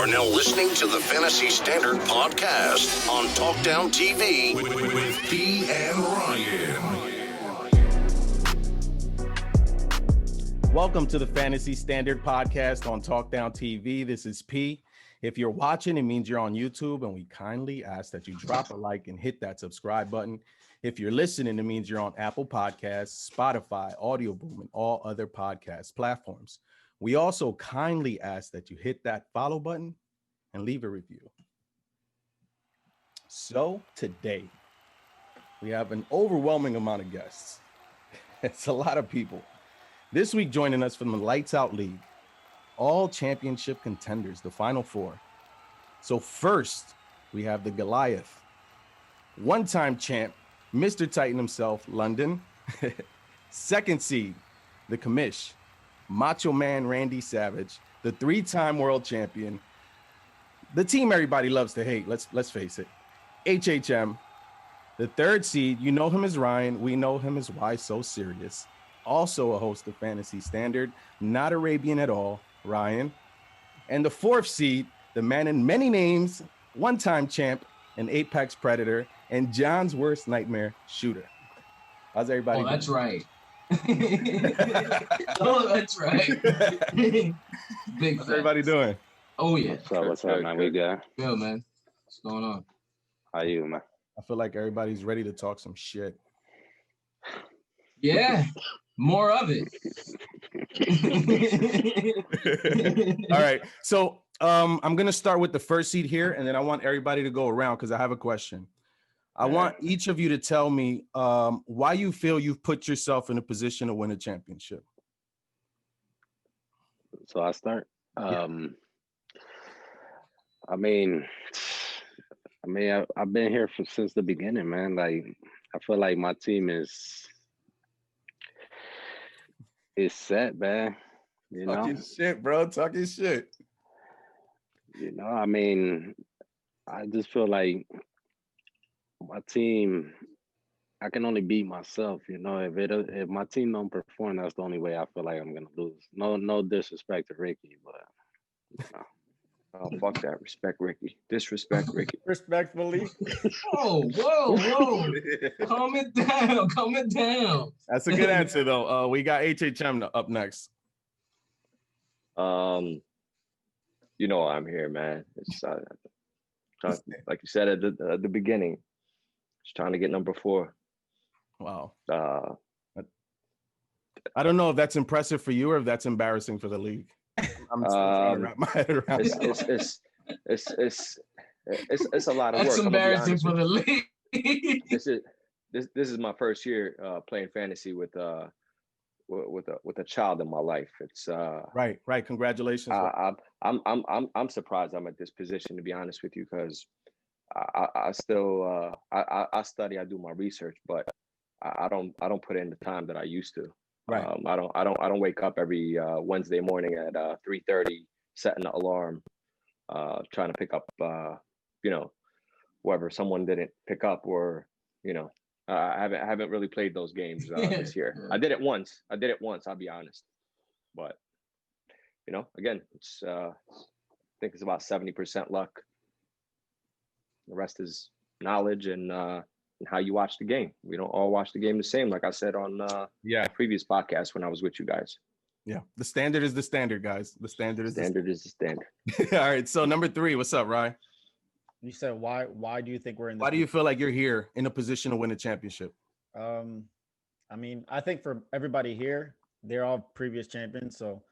are now listening to the Fantasy Standard podcast on Talkdown TV with P and Ryan. Welcome to the Fantasy Standard podcast on Talkdown TV. This is P. If you're watching, it means you're on YouTube, and we kindly ask that you drop a like and hit that subscribe button. If you're listening, it means you're on Apple Podcasts, Spotify, Audio Boom, and all other podcast platforms. We also kindly ask that you hit that follow button and leave a review. So today, we have an overwhelming amount of guests. It's a lot of people. This week joining us from the Lights Out League, all championship contenders, the Final Four. So first, we have the Goliath, one-time champ, Mr. Titan himself, London. Second seed, the Commish, Macho Man Randy Savage, the three-time world champion, the team everybody loves to hate, let's face it, HHM. The third seed, you know him as Ryan, we know him as Why So Serious, also a host of Fantasy Standard, not Arabian at all, Ryan. And the fourth seed, the man in many names, one-time champ, an apex predator, and John's worst nightmare, Shooter. How's everybody doing? That's right. Oh, that's right. Big How's everybody doing? Oh, yeah. What's up, man? We good? Good, man. What's going on? How you, man? I feel like everybody's ready to talk some shit. Yeah, more of it. All right. So I'm going to start with the first seed here, and then I want everybody to go around because I have a question. I want each of you to tell me why you feel you've put yourself in a position to win a championship. So I start. Yeah. I've been here since the beginning, man. Like, I feel like my team is set, man. You know, talking shit, bro. Talking shit. You know, I mean, I just feel like my team, I can only beat myself. You know, if my team don't perform, that's the only way I feel like I'm gonna lose. No disrespect to Ricky, but you know. Oh, fuck that. Respect Ricky. Disrespect Ricky. Respectfully. Oh, whoa. Calm it down. That's a good answer, though. We got HHM up next. You know I'm here, man. It's like you said at the beginning, just trying to get number 4. Wow. I don't know if that's impressive for you or if that's embarrassing for the league. I'm still trying to wrap my head around. It's a lot of work. That's embarrassing for the league. This is my first year playing fantasy with a child in my life. It's right. Congratulations. I'm surprised I'm at this position, to be honest with you, because I still I study, I do my research, but I don't put in the time that I used to. Right. I don't wake up every Wednesday morning at 3:30, setting an alarm, trying to pick up whoever someone didn't pick up, or I haven't really played those games this year. I did it once. I'll be honest, but again, it's I think it's about 70% luck. The rest is knowledge and how you watch the game. We don't all watch the game the same, like I said on a previous podcast when I was with you guys. Yeah, the standard is the standard, guys. The standard is the standard. All right, so number 3, what's up, Ryan? You said why do you think we're in this? Why do you feel like you're here in a position to win a championship? I mean, I think for everybody here, they're all previous champions, so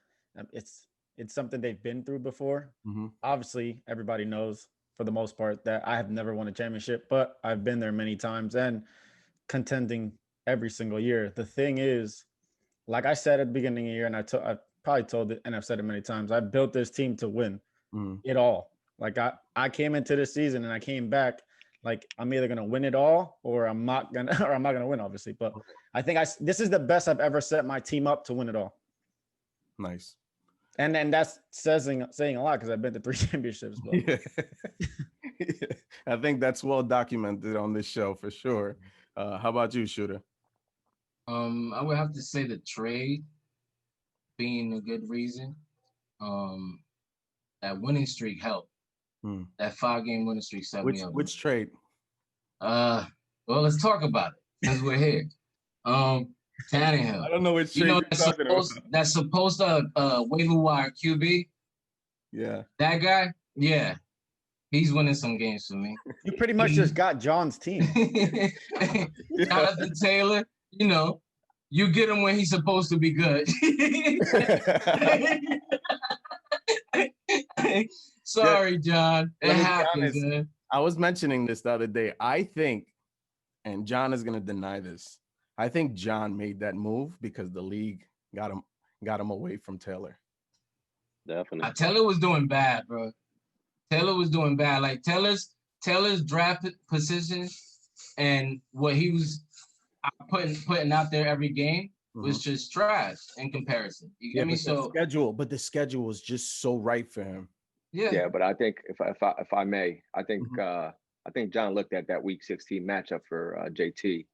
it's something they've been through before. Mm-hmm. Obviously, everybody knows for the most part that I have never won a championship, but I've been there many times and contending every single year. The thing is, like I said at the beginning of the year, and I probably told it, and I've said it many times, I built this team to win it all. Like I came into this season and I came back like I'm either gonna win it all or I'm not gonna win, obviously. But I think this is the best I've ever set my team up to win it all. Nice. And that's saying a lot because I've been to 3 championships. But. Yeah. I think that's well documented on this show for sure. How about you, Shooter? I would have to say the trade being a good reason. that winning streak helped. That 5-game winning streak set me up. Which trade? Well, let's talk about it since we're here. Tannehill. I don't know which trade you know that's supposed to waiver wire QB. Yeah. That guy. Yeah, he's winning some games for me. You pretty much just got John's team. Jonathan Taylor. You know, you get him when he's supposed to be good. Sorry, John. It happens, man. I was mentioning this the other day. I think, and John is going to deny this, I think John made that move because the league got him away from Taylor. Definitely. Taylor was doing bad, bro. Taylor was doing bad. Like Taylor's draft position and what he was putting out there every game was just trash in comparison. You get me? So the schedule was just so right for him. Yeah, but I think if I may, I think John looked at that Week 16 matchup for JT,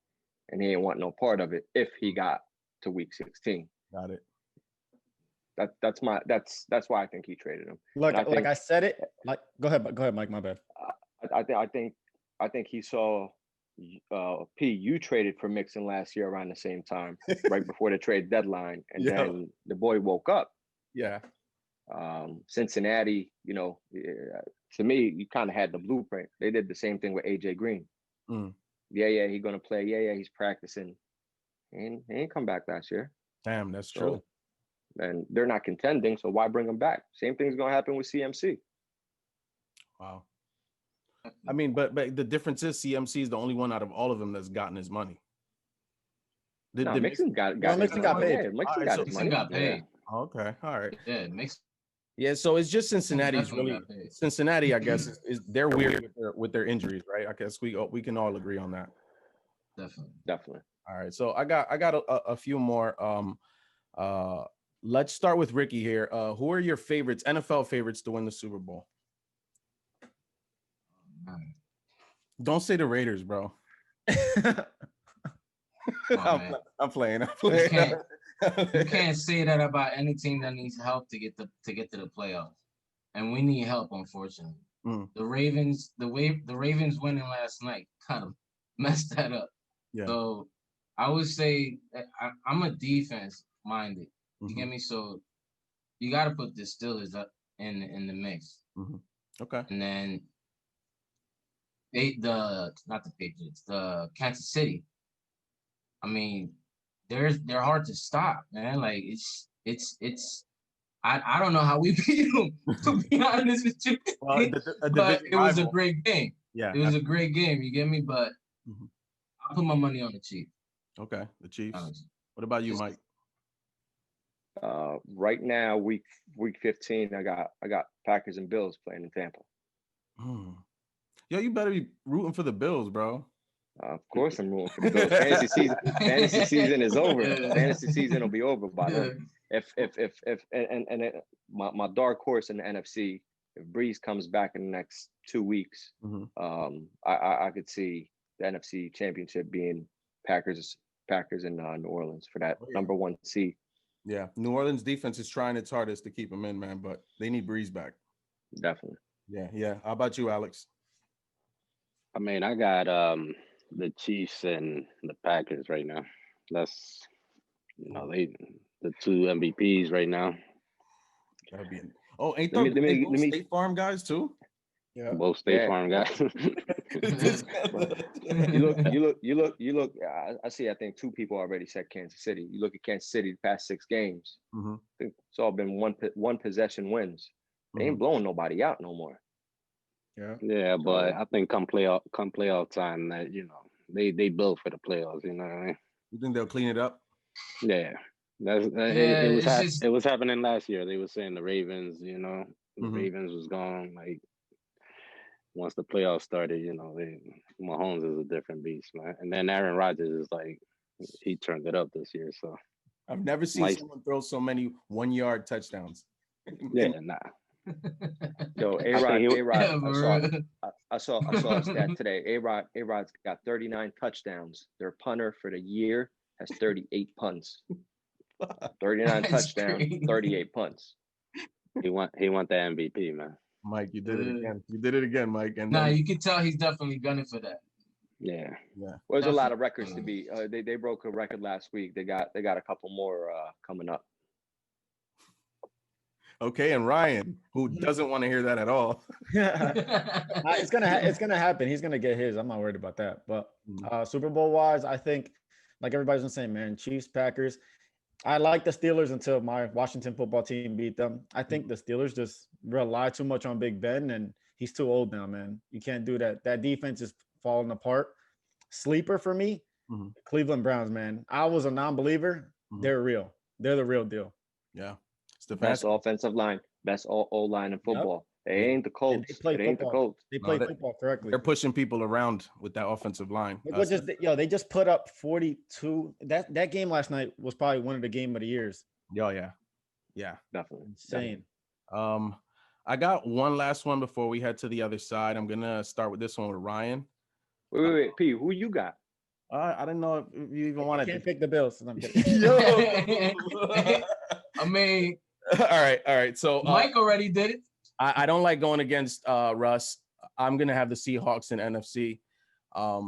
and he didn't want no part of it if he got to Week 16. Got it. That's why I think he traded him. Look, like I said it. Like, go ahead, Mike. My bad. I think he saw P. You traded for Mixon last year around the same time, right before the trade deadline, and then the boy woke up. Yeah. Cincinnati, you know, to me, you kind of had the blueprint. They did the same thing with AJ Green. Yeah, he's gonna play. Yeah, he's practicing. And he ain't come back last year. Damn, that's true. And they're not contending, so why bring him back? Same thing's gonna happen with CMC. Wow. I mean, but the difference is CMC is the only one out of all of them that's gotten his money. Mixon got paid. Mixon got his money. Got paid. Yeah. Okay, all right. Yeah, Mixon. Yeah, so it's just Cincinnati's really Cincinnati. I guess is they're weird with their injuries, right? I guess we can all agree on that. Definitely. All right, so I got a few more. Let's start with Ricky here. Who are your favorites, NFL favorites, to win the Super Bowl? Don't say the Raiders, bro. I'm playing. You can't say that about any team that needs help to get to the playoffs, and we need help, unfortunately. The Ravens winning last night kind of messed that up. Yeah. So I would say I'm a defense minded. You get me? So you got to put the Steelers up in the mix. Okay. And then not the Patriots, the Kansas City. I mean, they're hard to stop, man. Like it's I don't know how we beat them, to be honest with you. Well, but it was a great game. Yeah, it was a great game. You get me? But I'll put my money on the Chiefs. Okay, the Chiefs. What about you, Mike? Right now, week 15, I got Packers and Bills playing in Tampa. Yo, you better be rooting for the Bills, bro. Of course, I'm rooting for the Bills. Fantasy season is over. Fantasy season will be over by then. My dark horse in the NFC, if Breeze comes back in the next 2 weeks, I could see the NFC Championship being Packers in New Orleans for that number 1 seed. Yeah, New Orleans defense is trying its hardest to keep them in, man, but they need Breeze back. Definitely. Yeah. How about you, Alex? I mean, I got the Chiefs and the Packers right now. That's they the 2 MVPs right now. That'd be ain't those State Farm guys too? Yeah, both State Farm guys. You look. I see. I think 2 people already said Kansas City. You look at Kansas City the past 6 games. I think it's all been one possession wins. They ain't blowing nobody out no more. Yeah, but I think come playoff time, that they built for the playoffs. You know what I mean? You think they'll clean it up? Yeah, it was happening last year. They were saying the Ravens. The Ravens was gone. Like once the playoffs started, Mahomes is a different beast, man. And then Aaron Rodgers is like, he turned it up this year. So I've never seen someone throw so many 1-yard touchdowns. Yeah, nah. Yo, A-Rod, I saw a stat today. A-Rod's got 39 touchdowns. Their punter for the year has 38 punts. 39 touchdowns, 38 punts. He want the MVP, man. Mike, you did it again. You did it again, Mike. And nah, you can tell he's definitely gunning for that. Yeah. Well, there's a lot of records to beat. They broke a record last week. They got a couple more coming up. Okay, and Ryan, who doesn't want to hear that at all. It's gonna happen. He's gonna get his. I'm not worried about that. But Super Bowl wise, I think, like everybody's been saying, man, Chiefs, Packers. I like the Steelers until my Washington football team beat them. I think the Steelers just rely too much on Big Ben, and he's too old now, man. You can't do that. That defense is falling apart. Sleeper for me, Cleveland Browns, man. I was a non-believer. They're real. They're the real deal. Yeah. Best offensive line, best O-line in football. Yep. It ain't the Colts. It ain't the Colts. They play football correctly. They're pushing people around with that offensive line. They just put up 42. That game last night was probably one of the game of the years. Oh, yeah. Definitely. Insane. I got one last one before we head to the other side. I'm gonna start with this one with Ryan. Wait, P, who you got? I didn't know if you even wanted to pick the Bills. I'm kidding. I mean, all right. So Mike already did it. I don't like going against Russ. I'm gonna have the Seahawks in NFC. I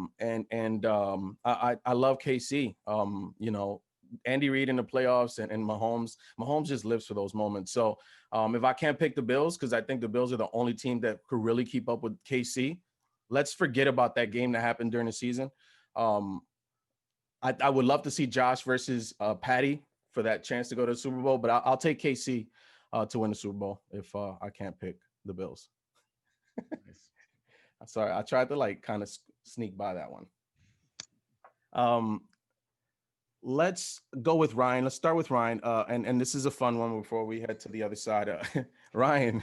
love KC. You know, Andy Reid in the playoffs and Mahomes. Mahomes just lives for those moments. So if I can't pick the Bills, because I think the Bills are the only team that could really keep up with KC, let's forget about that game that happened during the season. I would love to see Josh versus Patty for that chance to go to the Super Bowl, but I'll take KC to win the Super Bowl if I can't pick the Bills. Nice. Sorry, I tried to kind of sneak by that one. Let's go with Ryan. Let's start with Ryan. And this is a fun one before we head to the other side. Ryan,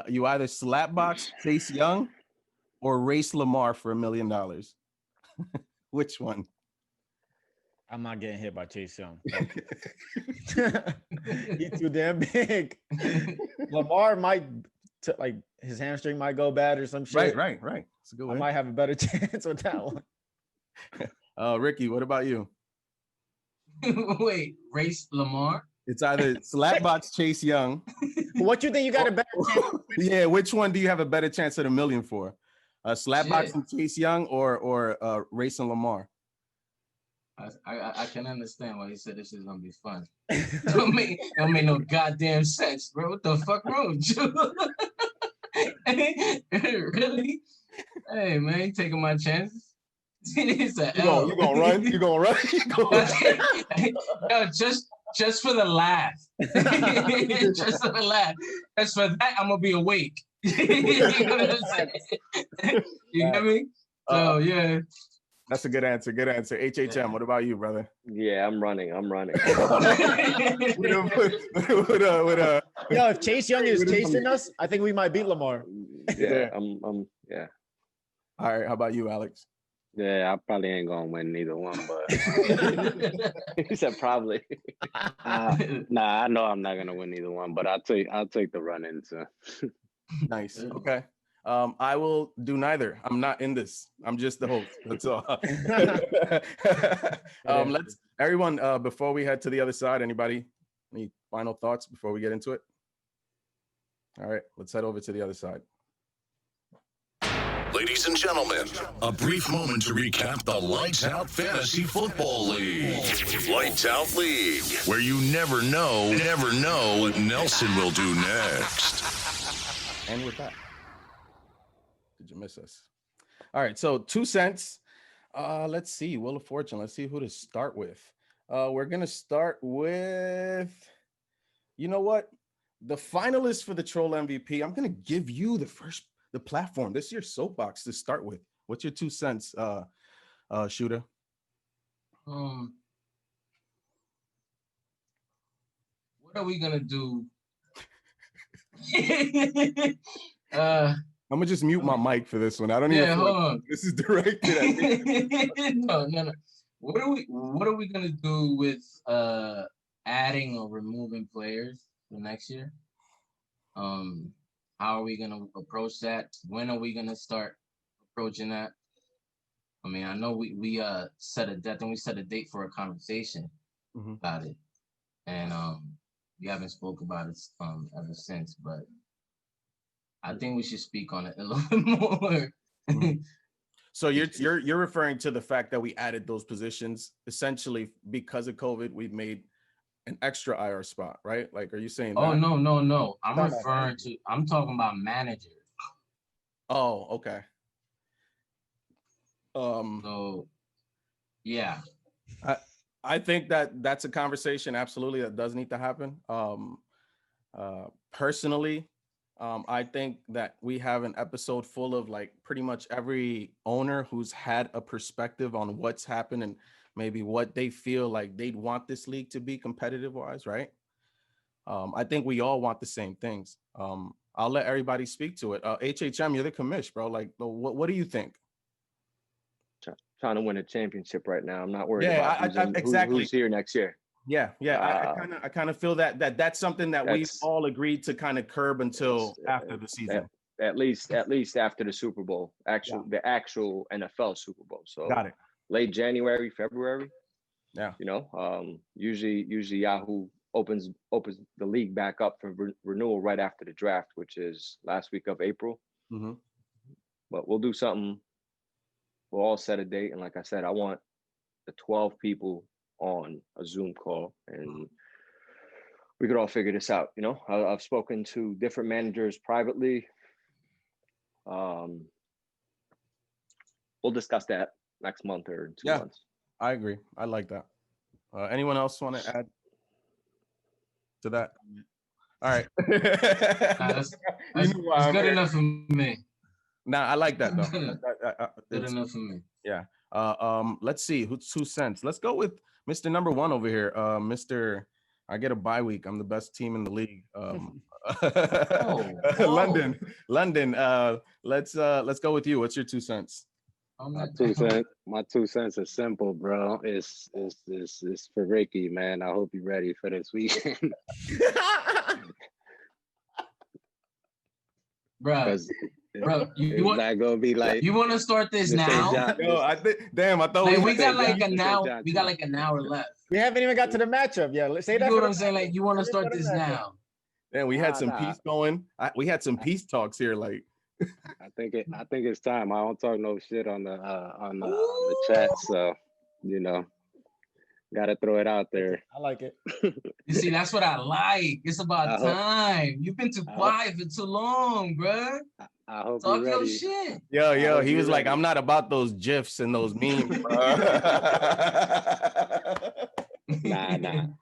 you either slapbox Chase Young or race Lamar for $1 million. Which one? I'm not getting hit by Chase Young. He's too damn big. Lamar might, his hamstring might go bad or some shit. Right. It's a good one. I might have a better chance with that one. Ricky, what about you? Wait, race Lamar? It's either slapbox Chase Young. What you think you got a better chance? Yeah, which one do you have a better chance at $1 million for? Slapboxing Chase Young or racing Lamar? I can understand why he said this is gonna be fun. Don't make no goddamn sense, bro. What the fuck wrong with you? Really? Hey man, you taking my chances? It's a L. You gonna run? You gonna run? No, just for the laugh. Just for the laugh. As for that, I'm gonna be awake. You know what I'm saying? You get me? So yeah. That's a good answer. Good answer. HHM, what about you, brother? Yeah, I'm running. Yo, if Chase Young is chasing us, I think we might beat Lamar. Yeah. All right. How about you, Alex? Yeah, I probably ain't gonna win neither one, but he said probably. Nah, I know I'm not gonna win either one, but I'll take the run into. Nice. Okay. I will do neither. I'm not in this. I'm just the host. That's all. Let's everyone. Before we head to the other side, anybody any final thoughts before we get into it? All right, let's head over to the other side. Ladies and gentlemen, a brief moment to recap the Lights Out Fantasy Football League. Lights Out League, where you never know what Nelson will do next. And with that, did you miss us? All right, so 2 cents. Let's see, Wheel of Fortune. Let's see who to start with. We're gonna start with, you know what? The finalists for the Troll MVP. I'm gonna give you the platform. This is your soapbox to start with. What's your 2 cents, Shooter? What are we gonna do? I'm gonna just mute my mic for this one. I don't even. Hold on. This is directed at me. No. What are we gonna do with adding or removing players for next year? How are we gonna approach that? When are we gonna start approaching that? I mean, I know we set a date for a conversation about it, and we haven't spoke about it ever since, but I think we should speak on it a little bit more. So you're referring to the fact that we added those positions essentially because of COVID. We've made an extra IR spot, right? Like, are you saying? Oh, that? No. I'm talking about managers. Oh, okay. So, yeah. I think that's a conversation absolutely that does need to happen. Personally, I think that we have an episode full of like pretty much every owner who's had a perspective on what's happened and maybe what they feel like they'd want this league to be competitive wise, right? I think we all want the same things. I'll let everybody speak to it. HHM, you're the commish, bro. Like, what do you think? Trying to win a championship right now. I'm not worried about exactly. who's here next year. Yeah. I kind of feel that's something that we've all agreed to kind of curb until after the season. At least after the Super Bowl, the actual NFL Super Bowl. So got it. Late January, February. Yeah. Usually Yahoo opens the league back up for renewal right after the draft, which is last week of April. Mm-hmm. But we'll do something. We'll all set a date, and like I said, I want the 12 people on a Zoom call, and we could all figure this out. I've spoken to different managers privately. We'll discuss that next month or 2 months. I agree. I like that. Anyone else want to add to that? All right. That's good enough for me. Nah, I like that though. Good enough for me. Yeah. Let's see who's 2 cents. Let's go with Mr. Number One over here. Mr. I get a bye week. I'm the best team in the league. London. Let's go with you. What's your 2 cents? My 2 cents is simple, bro. It's for Ricky, man. I hope you're ready for this weekend. Bro, you want not gonna be like you want to start this now? Yo, I thought we got like an hour. We got like an hour left. We haven't even got to the matchup yet. Let's say that. You know what I'm saying? Like, you want to start this now? Man, we had some peace going. We had some peace talks here. Like, I think it's time. I don't talk no shit on the chat, so gotta throw it out there. I like it. You see, that's what I like. It's about time. You've been too quiet for too long, bro. I hope talk you're ready. Your shit. Yo, he was like, I'm not about those gifs and those memes, bro.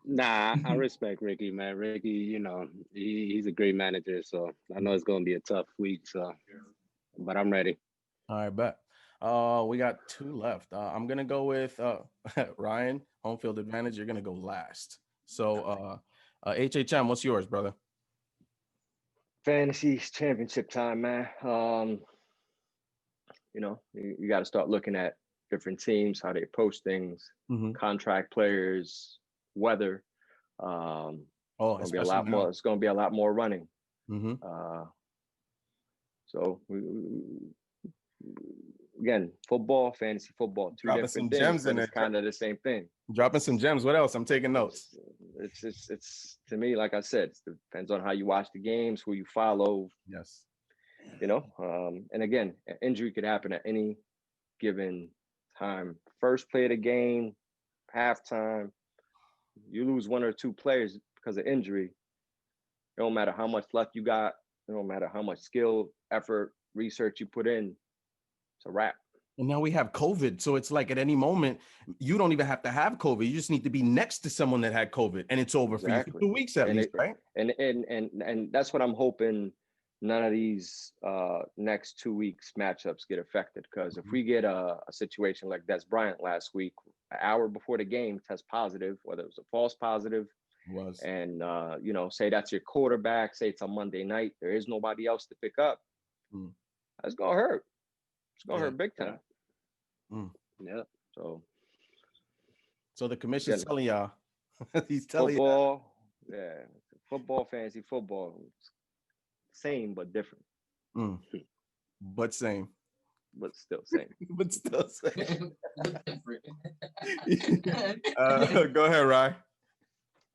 Nah. I respect Ricky, man. Ricky, he's a great manager, so I know it's gonna be a tough week. So, but I'm ready. All right, bet. We got 2 left. I'm gonna go with Ryan, home field advantage. You're gonna go last. So, HHM, what's yours, brother? Fantasy championship time, man. You got to start looking at different teams, how they approach things, contract players, weather. It's gonna be a lot more. It's gonna be a lot more running. So again, fantasy football, 2 dropping different some things, gems in it's kind of the same thing. Dropping some gems. What else? I'm taking notes. It's to me, like I said, it depends on how you watch the games, who you follow. Yes. And again, an injury could happen at any given time. First play of the game, halftime, you lose 1 or 2 players because of injury. It don't matter how much luck you got. It don't matter how much skill, effort, research you put in. It's a wrap. And now we have COVID. So it's like at any moment, you don't even have to have COVID. You just need to be next to someone that had COVID and it's over for you for 2 weeks at least, right? And that's what I'm hoping none of these next 2 weeks matchups get affected. Because if we get a situation like Des Bryant last week, an hour before the game, test positive, whether it was a false positive, and say that's your quarterback, say it's a Monday night, there is nobody else to pick up, that's gonna hurt. It's gonna hurt big time. Yeah. So the commission's telling y'all. He's telling football, football, fantasy football, same but different. But same. But still same. But still same. Go ahead, Ryan.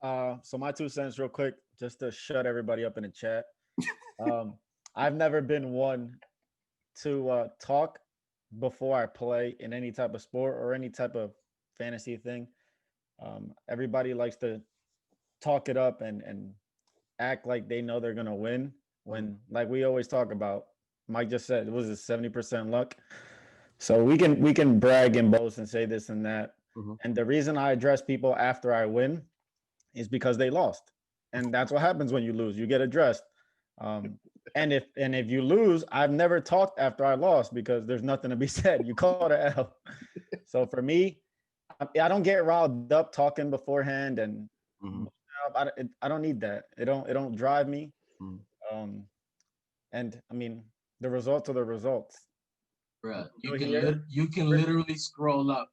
So my 2 cents real quick, just to shut everybody up in the chat. I've never been one to talk before I play in any type of sport or any type of fantasy thing. Everybody likes to talk it up and act like they know they're gonna win when, like we always talk about, Mike just said, was it 70% luck? So we can brag and boast and say this and that. And the reason I address people after I win is because they lost. And that's what happens when you lose. You get addressed. And if you lose, I've never talked after I lost because there's nothing to be said. You call it an L. So for me, I don't get riled up talking beforehand, and I don't need that. It don't drive me. And I mean, the results are the results. Bruh, you can literally scroll up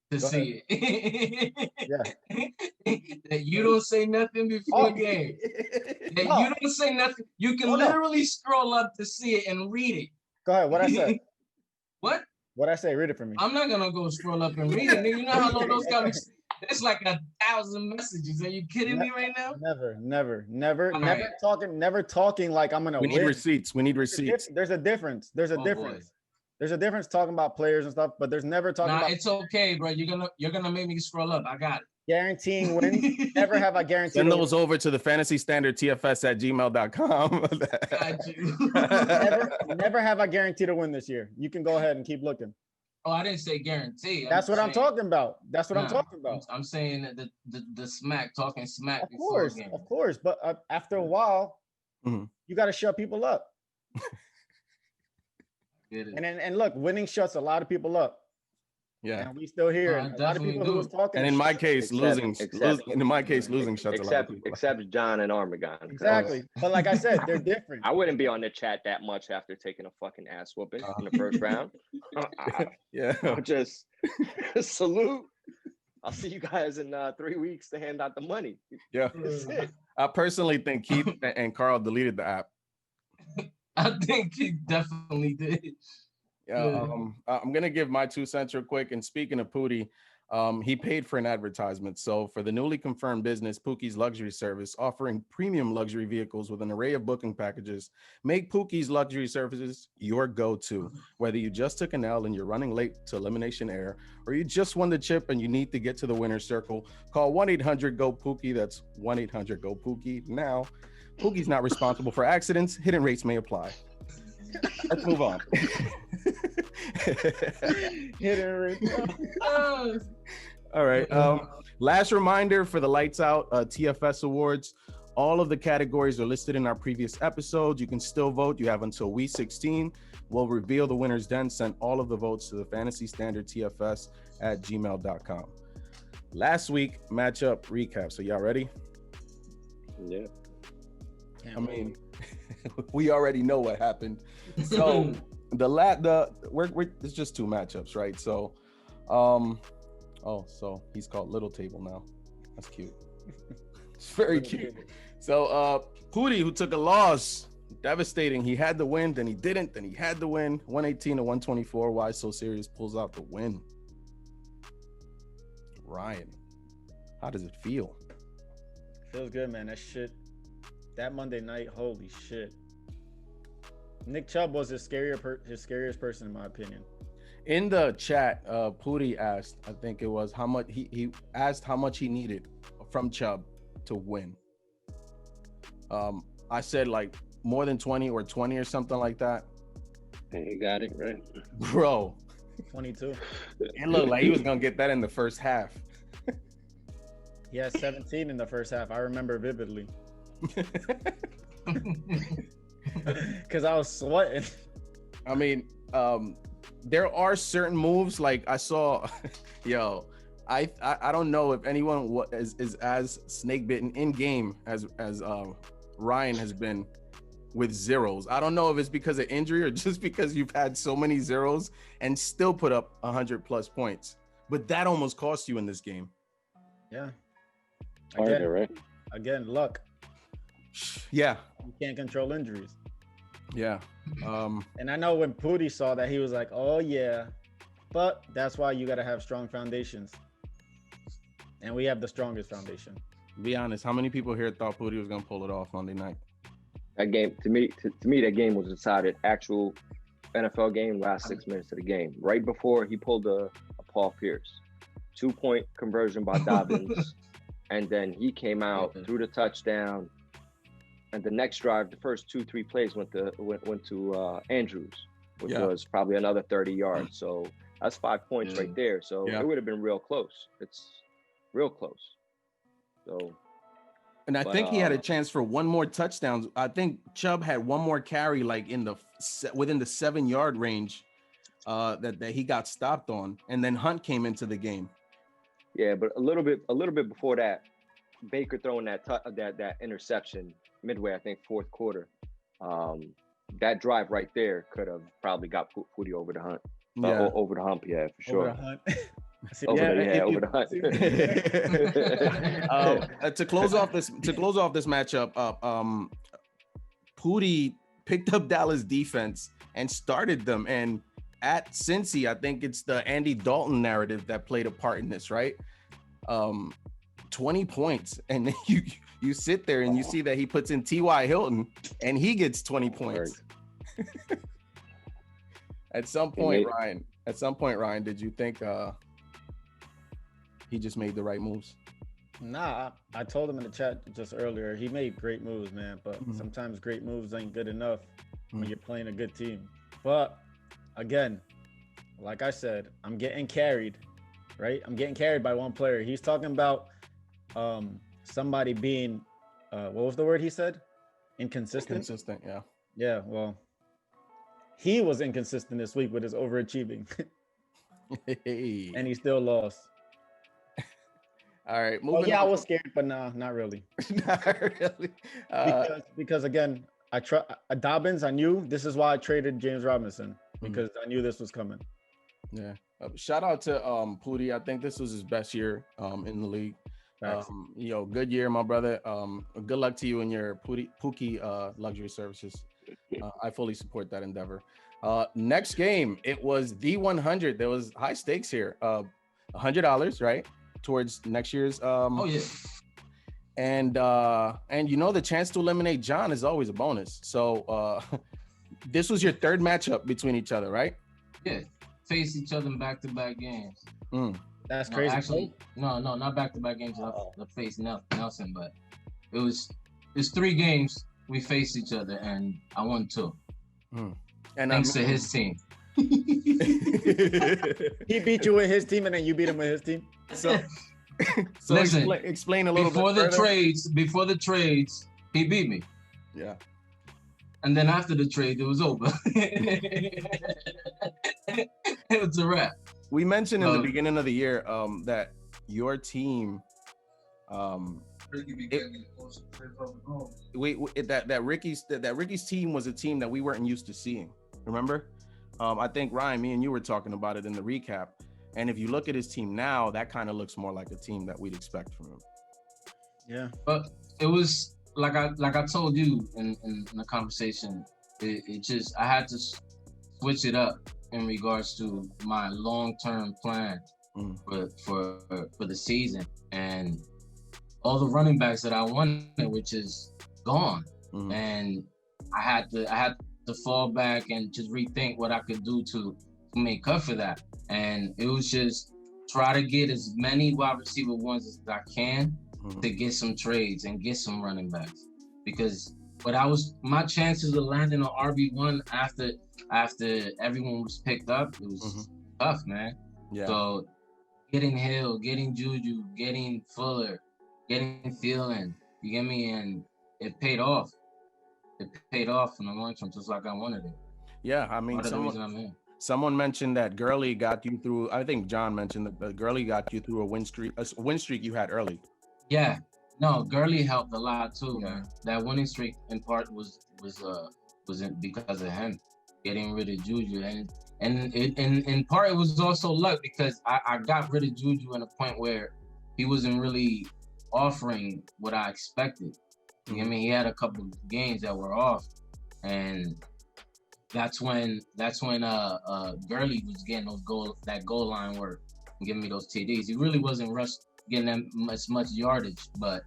to see it. That you don't say nothing before game. That you don't say nothing. You can literally scroll up to see it and read it. Go ahead. What I said? What? What I say? Read it for me. I'm not gonna go scroll up and read it. Nigga, you know how long those comments? It's like 1,000 messages. Are you kidding me right now? Never talking like I'm gonna win. There's a difference. There's a difference talking about players and stuff, but there's never talking about. It's okay, bro. You're gonna make me scroll up. I got it. Guaranteeing wins. Never have I guaranteed. Send those over to thefantasystandardtfs at gmail.com. Got you. never have I guaranteed a win this year. You can go ahead and keep looking. Oh, I didn't say guarantee. That's what I'm talking about. I'm saying that the smack, talking smack. Of course. But after a while, you got to shut people up. And look, winning shuts a lot of people up. Yeah, and we still here. A lot of people who was talking. And in my case, losing shuts a lot of people. Except John and Armagon. Exactly. But like I said, they're different. I wouldn't be on the chat that much after taking a fucking ass whooping in the first round. I'll just salute. I'll see you guys in 3 weeks to hand out the money. Yeah. I personally think Keith and Carl deleted the app. I think he definitely did. Yeah, I'm gonna give my 2 cents real quick. And speaking of Pootie, he paid for an advertisement. So for the newly confirmed business, Pookie's Luxury Service, offering premium luxury vehicles with an array of booking packages, make Pookie's Luxury Services your go-to. Whether you just took an L and you're running late to Elimination Air, or you just won the chip and you need to get to the winner's circle, call 1-800-GO-POOKIE. That's 1-800-GO-POOKIE. Now, Pookie's not responsible for accidents. Hidden rates may apply. Let's move on. All right. Last reminder for the Lights Out TFS Awards. All of the categories are listed in our previous episodes. You can still vote. You have until week 16. We'll reveal the winners then. Send all of the votes to the fantasystandardtfs at gmail.com. Last week matchup recap. So y'all ready? Yeah. I mean, we already know what happened. So it's just 2 matchups, right? So, so he's called Little Table now. That's cute. It's very cute. So, Pootie, who took a loss, devastating. He had the win, then he didn't, then he had the win. 118 to 124. Why So Serious pulls out the win. Ryan, how does it feel? Feels good, man. That Monday night, holy shit. Nick Chubb was his scariest person, in my opinion. In the chat, Pootie asked, I think it was, how much he asked how much he needed from Chubb to win. I said like more than 20 or something like that. And he got it right, bro. 22. It looked like he was gonna get that in the first half. He had 17 in the first half. I remember vividly. Because I was sweating. I mean, there are certain moves like I saw. I don't know if anyone is as snake bitten in game as Ryan has been with zeros. I don't know if it's because of injury or just because you've had so many zeros and still put up 100+ points. But that almost cost you in this game. Yeah. Again, luck. Yeah. You can't control injuries. Yeah. And I know when Pootie saw that, he was like, oh yeah, but that's why you got to have strong foundations. And we have the strongest foundation. Be honest. How many people here thought Pootie was gonna pull it off Monday night? That game, to me, that game was decided. Actual NFL game, last 6 minutes of the game. Right before he pulled a Paul Pierce. 2-point conversion by Dobbins. And then he came out, threw the touchdown. And the next drive, the first 2-3 plays went to Andrews, which was probably another 30 yards. So that's 5 points right there. So it would have been real close. It's real close. So, and I think he had a chance for one more touchdown. I think Chubb had one more carry, like within the 7-yard range, that he got stopped on, and then Hunt came into the game. Yeah, but a little bit before that, Baker throwing that interception midway, I think fourth quarter. That drive right there could have probably got Pootie over the Hunt. Over the hump, yeah, for sure. Over the Hunt. Over the Hunt. To close off this matchup, Pootie picked up Dallas defense and started them. And at Cincy, I think it's the Andy Dalton narrative that played a part in this, right? 20 points, and then you sit there and you see that he puts in T.Y. Hilton, and he gets 20 points. At some point, Ryan, did you think he just made the right moves? Nah, I told him in the chat just earlier, he made great moves, man, but sometimes great moves ain't good enough when you're playing a good team. But again, like I said, I'm getting carried, right? I'm getting carried by one player. He's talking about somebody being, what was the word he said? Inconsistent? Inconsistent, yeah. Yeah, well, he was inconsistent this week with his overachieving. And he still lost. All right. I was scared, but nah, not really. Not really. Because again, Dobbins, I knew this is why I traded James Robinson, because I knew this was coming. Yeah. Shout out to Pootie. I think this was his best year in the league. Good year, my brother. Good luck to you in your Pookie luxury services. I fully support that endeavor. Next game, it was the 100. There was high stakes here. $100, right? Towards next year's and the chance to eliminate John is always a bonus. So this was your third matchup between each other, right? Yeah, face each other in back-to-back games. That's crazy. Actually, no, not back-to-back games. I faced Nelson, but it's 3 games we faced each other, and I won 2. And thanks to his team. He beat you with his team, and then you beat him with his team. So listen, explain a little before bit Before the trades, he beat me. Yeah. And then after the trade, it was over. It was a wrap. We mentioned in the beginning of the year that your team, Ricky's team was a team that we weren't used to seeing. Remember? I think Ryan, me and you were talking about it in the recap. And if you look at his team now, that kind of looks more like a team that we'd expect from him. Yeah. But it was like I told you in the conversation, it just, I had to switch it up in regards to my long-term plan for the season, and all the running backs that I wanted, which is gone. And I had to fall back and just rethink what I could do to make up for that. And it was just try to get as many wide receiver ones as I can to get some trades and get some running backs. Because my chances of landing an RB1 after everyone was picked up, it was tough, man. Yeah. So getting Hill, getting Juju, getting Fuller, getting Thielen, you get me? And it paid off. It paid off in the long term, just like I wanted it. Yeah, I mean, someone mentioned that Gurley got you through. I think John mentioned that Gurley got you through a win streak you had early. Yeah, no, Gurley helped a lot too, man. That winning streak in part was because of him getting rid of Juju, and in part it was also luck, because I got rid of Juju at a point where he wasn't really offering what I expected. You know what I mean? He had a couple of games that were off, and that's when Gurley was getting that goal line work and giving me those TDs. He really wasn't rushed getting them as much yardage, but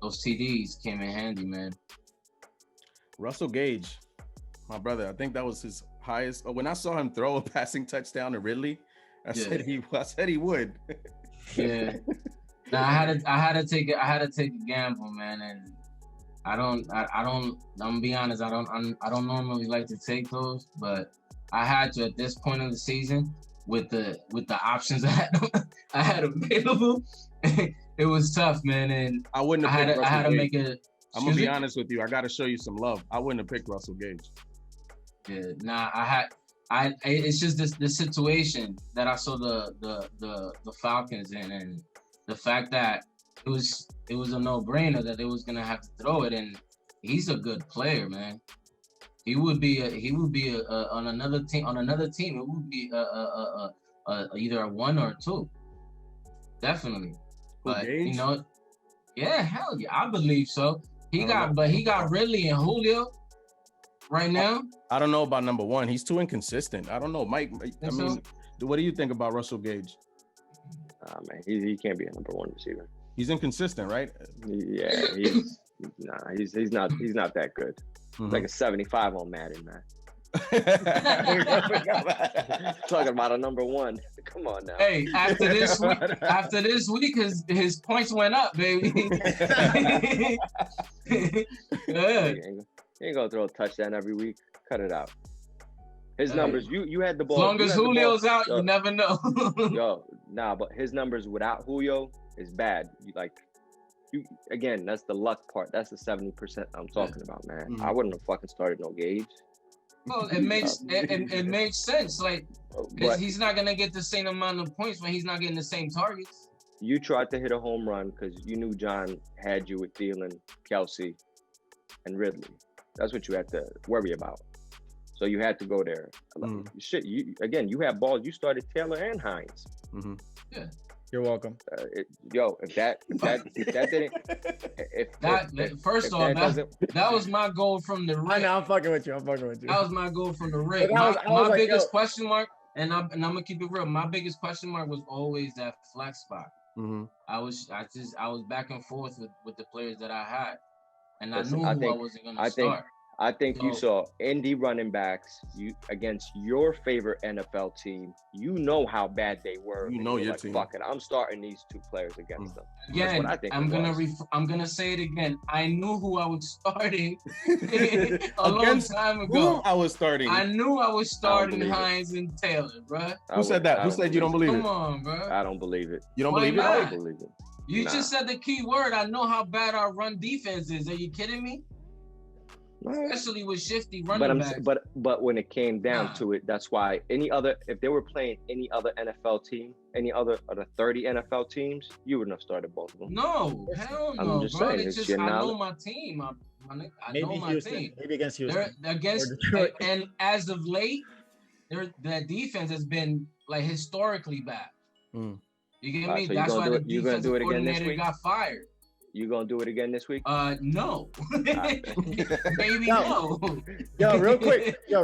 those TDs came in handy, man. Russell Gage, my brother, I think that was his highest. When I saw him throw a passing touchdown to Ridley, I said he would. Yeah. Now I had to take a gamble, man, and I'm gonna be honest, I don't normally like to take those, but I had to at this point of the season with the options I had available. It was tough, man, and I wouldn't have picked Russell I had to Gage. make it. I'm gonna be honest with you. I got to show you some love. I wouldn't have picked Russell Gage. Yeah, nah, it's just the situation that I saw the Falcons in, and the fact that it was a no-brainer that they was gonna have to throw it, and he's a good player, man. He would be on another team. It would be either a 1 or a 2, definitely. But Gage? yeah, hell yeah, I believe so. He got Ridley and Julio right now. I don't know about number 1. He's too inconsistent. I don't know, Mike. I mean, what do you think about Russell Gage? Man, he can't be a number 1 receiver. He's inconsistent, right? Yeah, he's not that good. Mm-hmm. Like a 75 on Madden, man. Talking about a number 1. Come on now. Hey, after this week, his points went up, baby. Good. He ain't gonna throw a touchdown every week. Cut it out. His numbers, you had the ball. As long as Julio's out, you never know. But his numbers without Julio is bad. Again, that's the luck part. That's the 70% I'm talking about, man. Mm-hmm. I wouldn't have fucking started no Gage. Well, it makes sense. Like, because he's not gonna get the same amount of points when he's not getting the same targets. You tried to hit a home run because you knew John had you with Thielen, Kelsey, and Ridley. That's what you had to worry about. So you had to go there. Shit, you had balls. You started Taylor and Hines. Mm-hmm. Yeah. You're welcome. If that was my goal from the rip. I know, I'm fucking with you. That was my goal from the rip. My biggest question mark, and I'm gonna keep it real. My biggest question mark was always that flex spot. Mm-hmm. I was back and forth with the players that I had, and I knew I wasn't gonna start. I think you saw indie running backs against your favorite NFL team. You know how bad they were. You know your team. Fuck it, I'm starting these 2 players against them. Yeah, I'm gonna say it again. I knew who I was starting a long time ago. Who I was starting? I knew I was starting Hines and Taylor, bro. Who said that? Who said you don't believe it? Come on, bro. I don't believe it. You don't believe it? I don't believe it. You just said the key word. I know how bad our run defense is. Are you kidding me? Especially with shifty running backs. But when it came down to it, that's why if they were playing any other NFL team, any other of the 30 NFL teams, you wouldn't have started both of them. No, hell no, I'm just bro. saying, I know my team. I know my team. Maybe against Houston. And as of late, their defense has been like historically bad. Mm. You get me? So that's why the defensive coordinator got fired. You gonna do it again this week? No. Maybe no. Yo, real quick. Yo,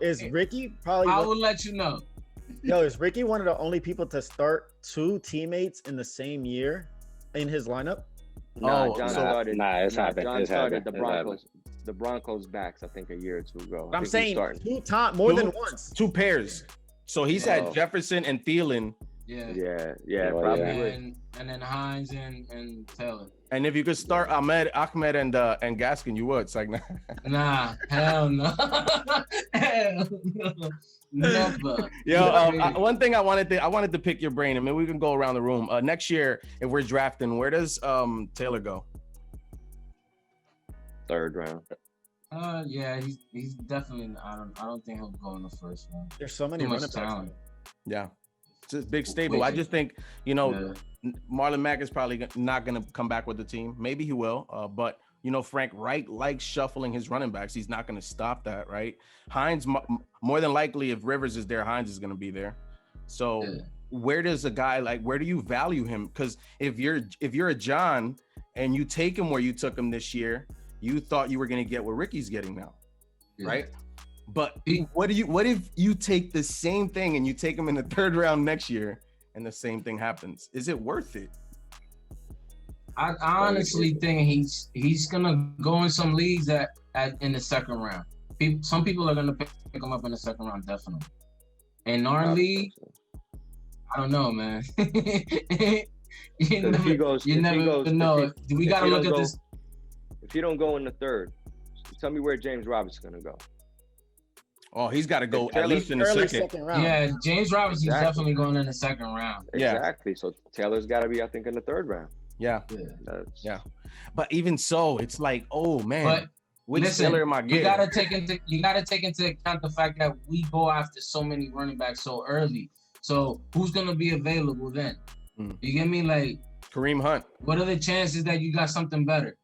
is Ricky probably? I will let you know. Yo, is Ricky one of the only people to start 2 teammates in the same year in his lineup? John started. It's happened. John started the Broncos. The Broncos backs, I think, a year or 2 ago. I'm saying 2 times, more than once. 2 pairs. So he's had Jefferson and Thielen. Yeah, probably. And then Hines and Taylor. And if you could start Ahmed and Gaskin, you would. It's like nah, hell no. Hell no. Never. Yo, one thing I wanted to pick your brain. I mean, we can go around the room. Next year, if we're drafting, where does Taylor go? 3rd round. Yeah, he's definitely. I don't think he'll go in the 1st round. There's so many running backs. Yeah. It's a big stable. I just think, Marlon Mack is probably not going to come back with the team. Maybe he will. But, Frank Reich likes shuffling his running backs. He's not going to stop that, right? Hines, more than likely, if Rivers is there, Hines is going to be there. So where does a guy where do you value him? Because if you're a John and you take him where you took him this year, you thought you were going to get what Ricky's getting now, right? But what if you take the same thing and you take him in the 3rd round next year and the same thing happens? Is it worth it? I honestly think he's gonna go in some leagues in the second round. Some people are gonna pick him up in the second round, definitely. In our league, I don't know, man. you never know. We gotta look at this. If you don't go in the third, tell me where James Robinson's gonna go. Oh, he's got to go at least in the second round. Yeah, James Robinson's definitely going in the second round. Exactly. So Taylor's got to be, I think, in the third round. Yeah. But even so, it's like, oh man. But which Taylor am I getting? You gotta take into account the fact that we go after so many running backs so early. So who's gonna be available then? You get me? Like Kareem Hunt. What are the chances that you got something better?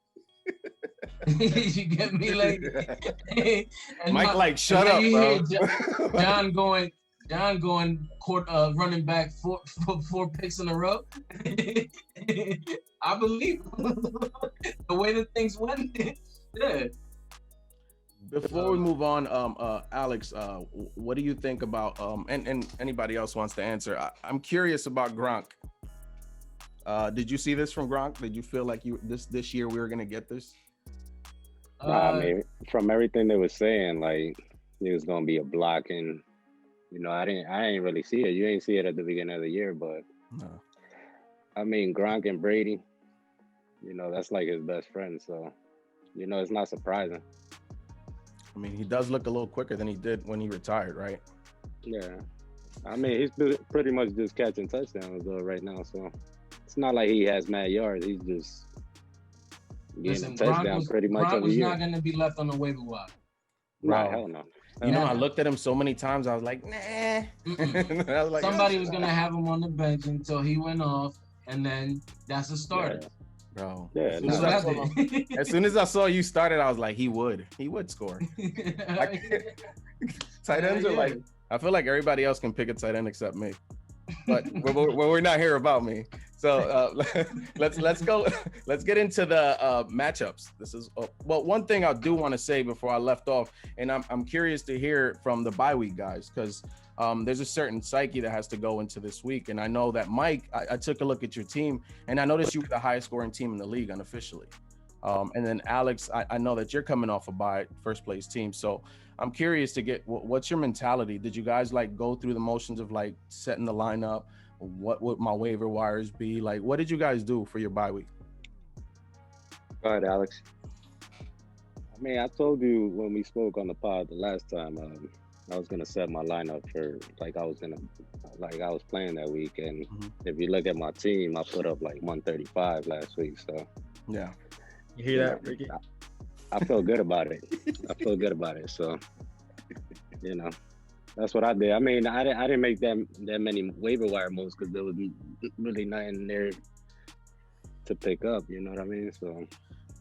You get me? Like Mike, shut up, bro. John going running back four picks in a row. I believe the way that things went. Yeah. Before we move on, Alex, what do you think about and anybody else wants to answer? I'm curious about Gronk. Did you see this from Gronk? Did you feel like this year we were gonna get this? I mean, from everything they were saying, like it was gonna be a block, and I didn't really see it. You ain't see it at the beginning of the year, but no. I mean, Gronk and Brady, that's like his best friend, so it's not surprising. I mean, he does look a little quicker than he did when he retired, right? Yeah, I mean, he's pretty much just catching touchdowns though right now, so it's not like he has mad yards. He's just getting a touchdown pretty much every year. Gronk was not going to be left on the waiver wire. No, hell no. I looked at him so many times. I was like, nah. I was like, somebody was going to have him on the bench until he went off, and then that's a starter. Yeah. Bro. Yeah. As soon as I saw you started, I was like, he would score. Tight ends are like, I feel like everybody else can pick a tight end except me. But we're not here about me. So let's go. Let's get into the matchups. This is one thing I do want to say before I left off, and I'm curious to hear from the bye week guys, because there's a certain psyche that has to go into this week. And I know that Mike, I took a look at your team, and I noticed you were the highest scoring team in the league unofficially. And then Alex, I know that you're coming off a bye, first place team. So I'm curious to get what's your mentality? Did you guys go through the motions of setting the lineup? What would my waiver wires be? What did you guys do for your bye week? Go ahead, Alex. I mean, I told you when we spoke on the pod the last time, I was gonna set my lineup for I was playing that week, and if you look at my team, I put up 135 last week. So yeah, you hear that, Ricky? I feel good about it. So that's what I did. I mean, I didn't make that many waiver wire moves because there was really nothing there to pick up. You know what I mean? So.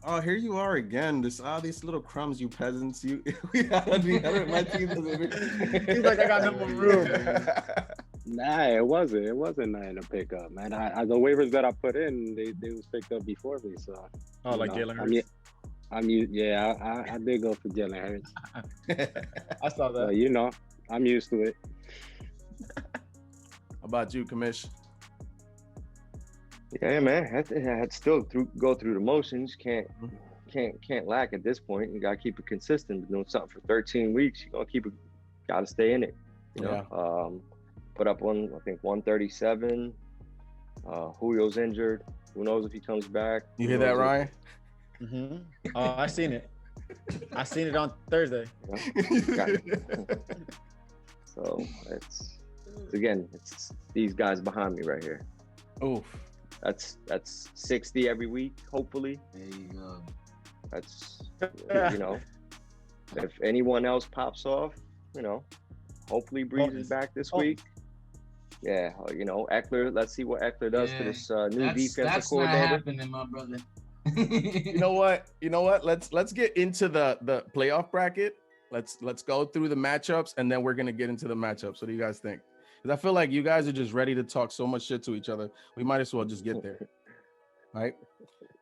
Oh, here you are again. These little crumbs, you peasants. My team doesn't. He's like, I got no more room. Nah, it wasn't nothing to pick up, man. The waivers that I put in, they was picked up before me. So. Oh, like Jalen Hurts. I did go for Jalen Hurts. I saw that. I'm used to it. How about you, Kamish? Yeah, man. I had to still go through the motions. Can't lack at this point. You gotta keep it consistent. Been doing something for 13 weeks. You gotta stay in it. Put up 137. Julio's injured. Who knows if he comes back? You hear that, Ryan? Mm-hmm. Oh, I seen it. I seen it on Thursday. So it's these guys behind me right here. Oof. That's 60 every week, hopefully. There you go. That's if anyone else pops off, hopefully Breeze is back this week. Yeah, Eckler. Let's see what Eckler does for this new defensive coordinator. That's not happening, my brother. You know what? Let's get into the playoff bracket. Let's go through the matchups, and then we're gonna get into the matchups. What do you guys think? Because I feel like you guys are just ready to talk so much shit to each other. We might as well just get there. Right?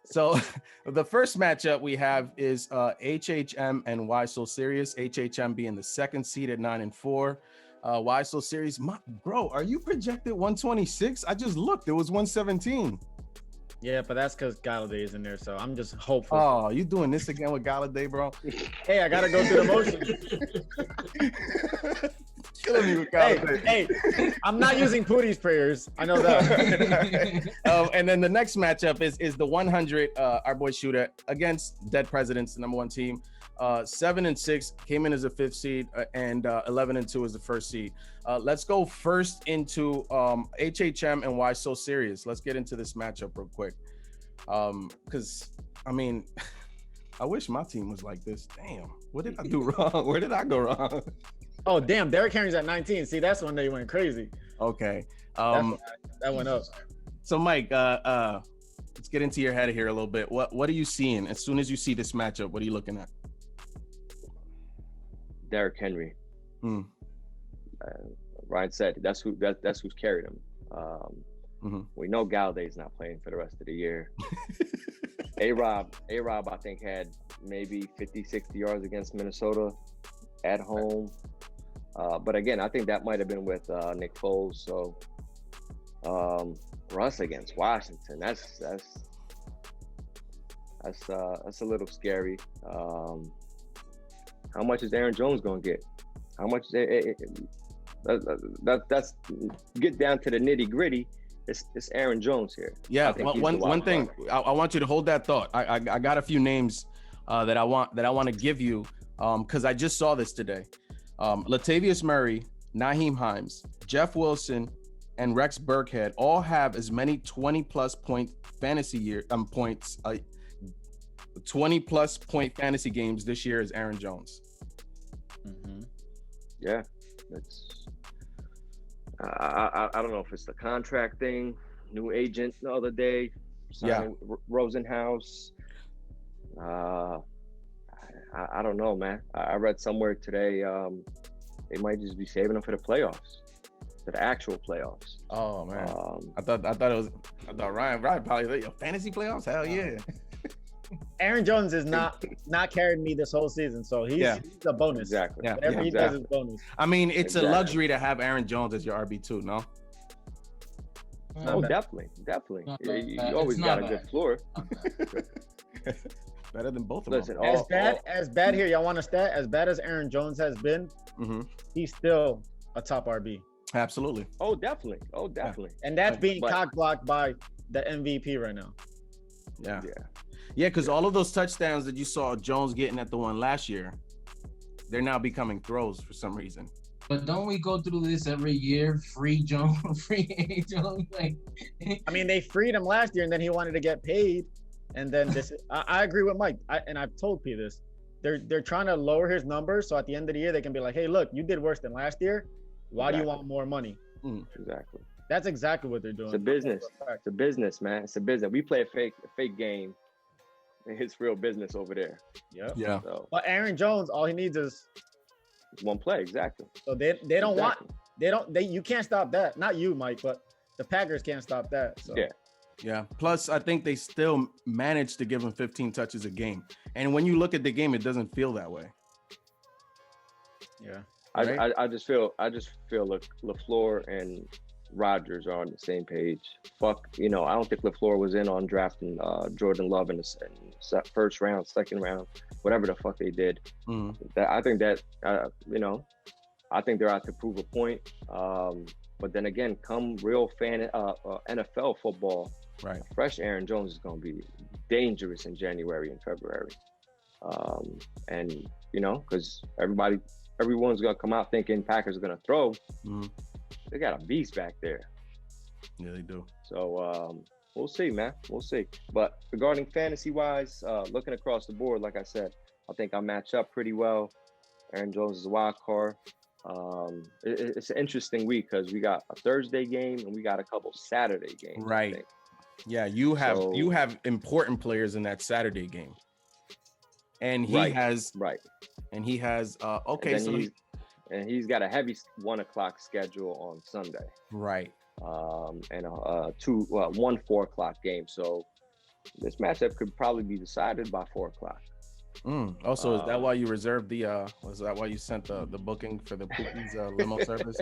So the first matchup we have is HHM and Why So Serious. HHM being the second seed at 9-4. Why So Serious? Bro, are you projected 126? I just looked. It was 117. Yeah, but that's because Galladay's in there, so I'm just hopeful. Oh, you doing this again with Galladay, bro? Hey, I gotta go through the motions. Killing me with Galladay. Hey, I'm not using Pooties prayers. I know that. And then the next matchup is the 100, our boy Shooter against Dead Presidents, the number 1 team. 7-6 came in as a 5th seed, and 11-2 as the 1st seed. Let's go first into HHM and why so serious. Let's get into this matchup real quick. Because I mean, I wish my team was like this. Damn, what did I do wrong? Where did I go wrong? Oh damn, Derrick Henry's at 19. See, that's when they went crazy. Okay. That went up. So Mike, let's get into your head here a little bit. What are you seeing as soon as you see this matchup? What are you looking at? Derrick Henry. Ryan said that's who's carried him. We know Galladay's not playing for the rest of the year. A-Rob, I think, had maybe 50, 60 yards against Minnesota at home. But again, I think that might have been with Nick Foles. So Russ against Washington, that's a little scary. How much is Aaron Jones going to get? How much? That's get down to the nitty gritty. It's Aaron Jones here. Yeah. One thing I want you to hold that thought. I got a few names that I want to give you because I just saw this today. Latavius Murray, Nyheim Hines, Jeff Wilson, and Rex Burkhead all have as many 20+ point fantasy points. 20+ point fantasy games this year as Aaron Jones. Yeah, it's. I don't know if it's the contract thing. New agent the other day, Rosenhaus. I don't know, man. I read somewhere today they might just be saving them for the playoffs, for the actual playoffs. Oh man, I thought Ryan probably fantasy playoffs. Hell yeah. Aaron Jones is not carrying me this whole season, so he's a bonus. Exactly. Yeah. Whatever he does is bonus. I mean, it's a luxury to have Aaron Jones as your RB2, no? Oh, definitely. You always got a good floor. Better than both of them. As bad here, y'all want a stat? As bad as Aaron Jones has been, he's still a top RB. Absolutely. Oh, definitely. And that's being cock blocked by the MVP right now. Yeah, because all of those touchdowns that you saw Jones getting at the one last year, they're now becoming throws for some reason. But don't we go through this every year? Free Jones, free A Jones. Like, I mean, they freed him last year, and then he wanted to get paid. And then this, I agree with Mike. And I've told P this. They're trying to lower his numbers, so at the end of the year they can be like, "Hey, look, you did worse than last year. Why do you want more money?" Exactly. That's exactly what they're doing. It's a business. It's a business, man. It's a business. We play a fake game. It's real business over there. Yep. Yeah. So, but Aaron Jones, all he needs is one play. Exactly. So they don't want you can't stop that. Not you, Mike, but the Packers can't stop that. So. Yeah. Plus, I think they still managed to give him 15 touches a game. And when you look at the game, it doesn't feel that way. Yeah. Right? I just feel LaFleur and Rodgers are on the same page. Fuck, I don't think LaFleur was in on drafting Jordan Love in the first round, second round, whatever the fuck they did. I think that I think they're out to prove a point. But then again, come real NFL football, right? Fresh Aaron Jones is going to be dangerous in January and February, and because everyone's going to come out thinking Packers are going to throw. They got a beast back there. Yeah, they do. So we'll see, man. We'll see. But regarding fantasy-wise, looking across the board, like I said, I think I match up pretty well. Aaron Jones is a wild card. It's an interesting week because we got a Thursday game and we got a couple Saturday games. Right. Yeah, you have important players in that Saturday game. And he has and he's got a heavy 1:00 schedule on Sunday. Right. And one 4:00 game. So this matchup could probably be decided by 4:00. Also, is that why you reserved the? Was that why you sent the booking for the pooties limo service?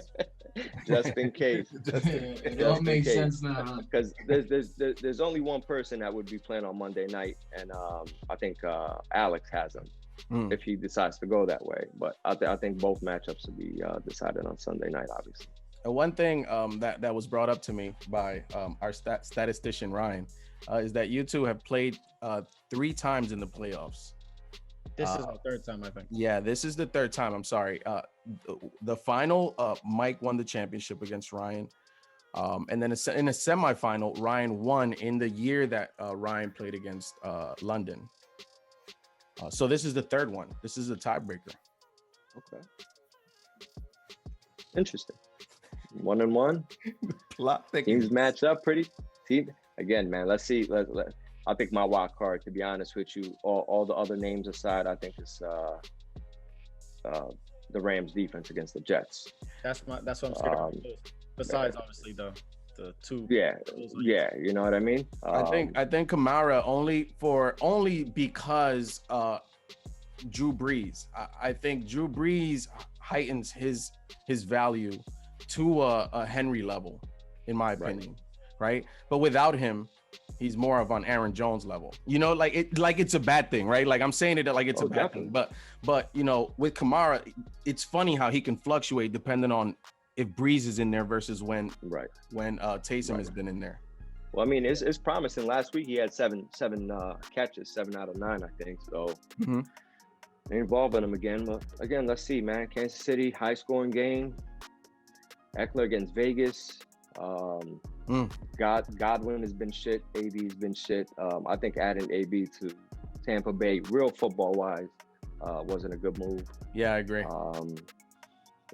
Just in case. It don't make sense now. Because there's only one person that would be playing on Monday night, and I think Alex has him if he decides to go that way. But I think both matchups will be decided on Sunday night, obviously. And one thing that was brought up to me by our statistician Ryan is that you two have played 3 times in the playoffs. This is our 3rd time, I think. Yeah, this is the 3rd time. I'm sorry. The final, Mike won the championship against Ryan. And then in a semifinal, Ryan won in the year that Ryan played against London. So this is the 3rd one. This is a tiebreaker. Okay. Interesting. 1-1. Teams match up pretty. Again, man, let's see. I think my wild card, to be honest with you, all the other names aside, I think it's the Rams defense against the Jets. That's what I'm scared of. Besides, obviously, the 2. Yeah, you know what I mean. I think Kamara only because Drew Brees. I think Drew Brees heightens his value to a Henry level, in my opinion, right? But without him, he's more of on Aaron Jones level. You know, like it's a bad thing, right? Like I'm saying it like it's a bad thing. But you know, with Kamara, it's funny how he can fluctuate depending on if Breeze is in there versus when Taysom has been in there. Well, I mean, it's promising. Last week he had seven catches, 7 out of 9, I think. So they're involving him again. But again, let's see, man. Kansas City, high scoring game. Eckler against Vegas. Godwin has been shit. AB's been shit. I think adding AB to Tampa Bay, real football wise, wasn't a good move. Yeah, I agree.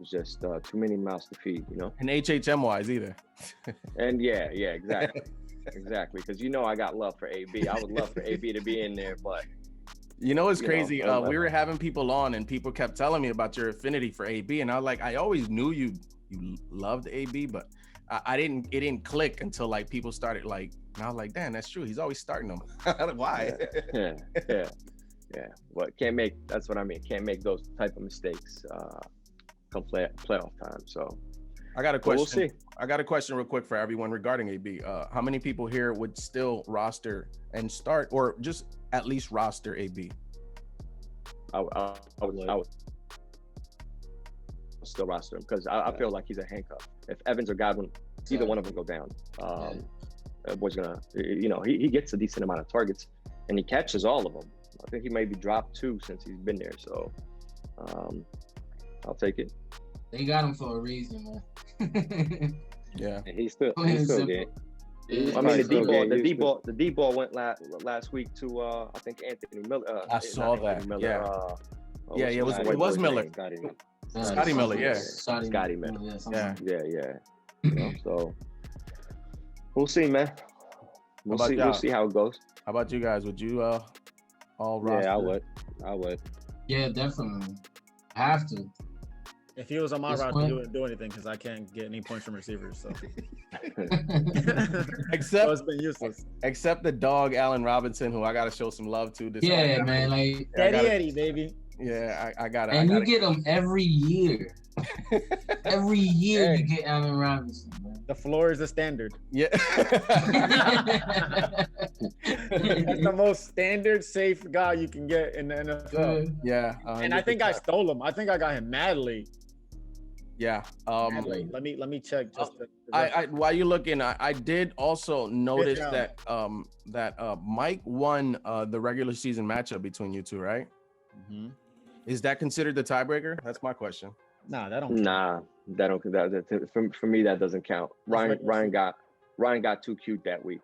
It's just too many mouths to feed, you know. And HHM wise either. And yeah, exactly, exactly. Because you know I got love for AB. I would love for AB to be in there, but you know it's crazy. We were having people on, and people kept telling me about your affinity for AB, and I was like, I always knew you loved AB, but it didn't click until like people started like, and I was like, damn, that's true. He's always starting them. Why? Yeah. But that's what I mean. Can't make those type of mistakes come playoff time. So I got a question. We'll see. I got a question real quick for everyone regarding AB. How many people here would still roster and start, or just at least roster AB? I would still roster him because I feel like he's a handcuff. If Evans or Godwin, either one of them go down, boy's gonna, you know, he gets a decent amount of targets and he catches all of them. I think he maybe dropped 2 since he's been there. So I'll take it. They got him for a reason, man. Yeah. And he's still good. I mean, the deep ball went last week to I think Anthony Miller. I saw that. Miller, It was Miller. Scotty Miller, yeah. Scotty Miller. Yeah. You know, so we'll see, man. We'll see how it goes. How about you guys? Would you all roster? Yeah, I would. Yeah, definitely. I have to. If he was on my roster, he wouldn't do anything because I can't get any points from receivers. So except it's been useless. Except the dog Allen Robinson, who I gotta show some love to. Man, like Eddie, baby. Yeah, I got it. And you get him every year. Every year you get Allen Robinson, man. The floor is the standard. Yeah. That's the most standard safe guy you can get in the NFL. Yeah. And I think I stole him. I think I got him madly. Yeah. Madly. Let me check just while you're looking, I did also notice that Mike won the regular season matchup between you two, right? Mm-hmm. Is that considered the tiebreaker? That's my question. Nah, that don't. Nah, that for me that doesn't count. Ryan got too cute that week.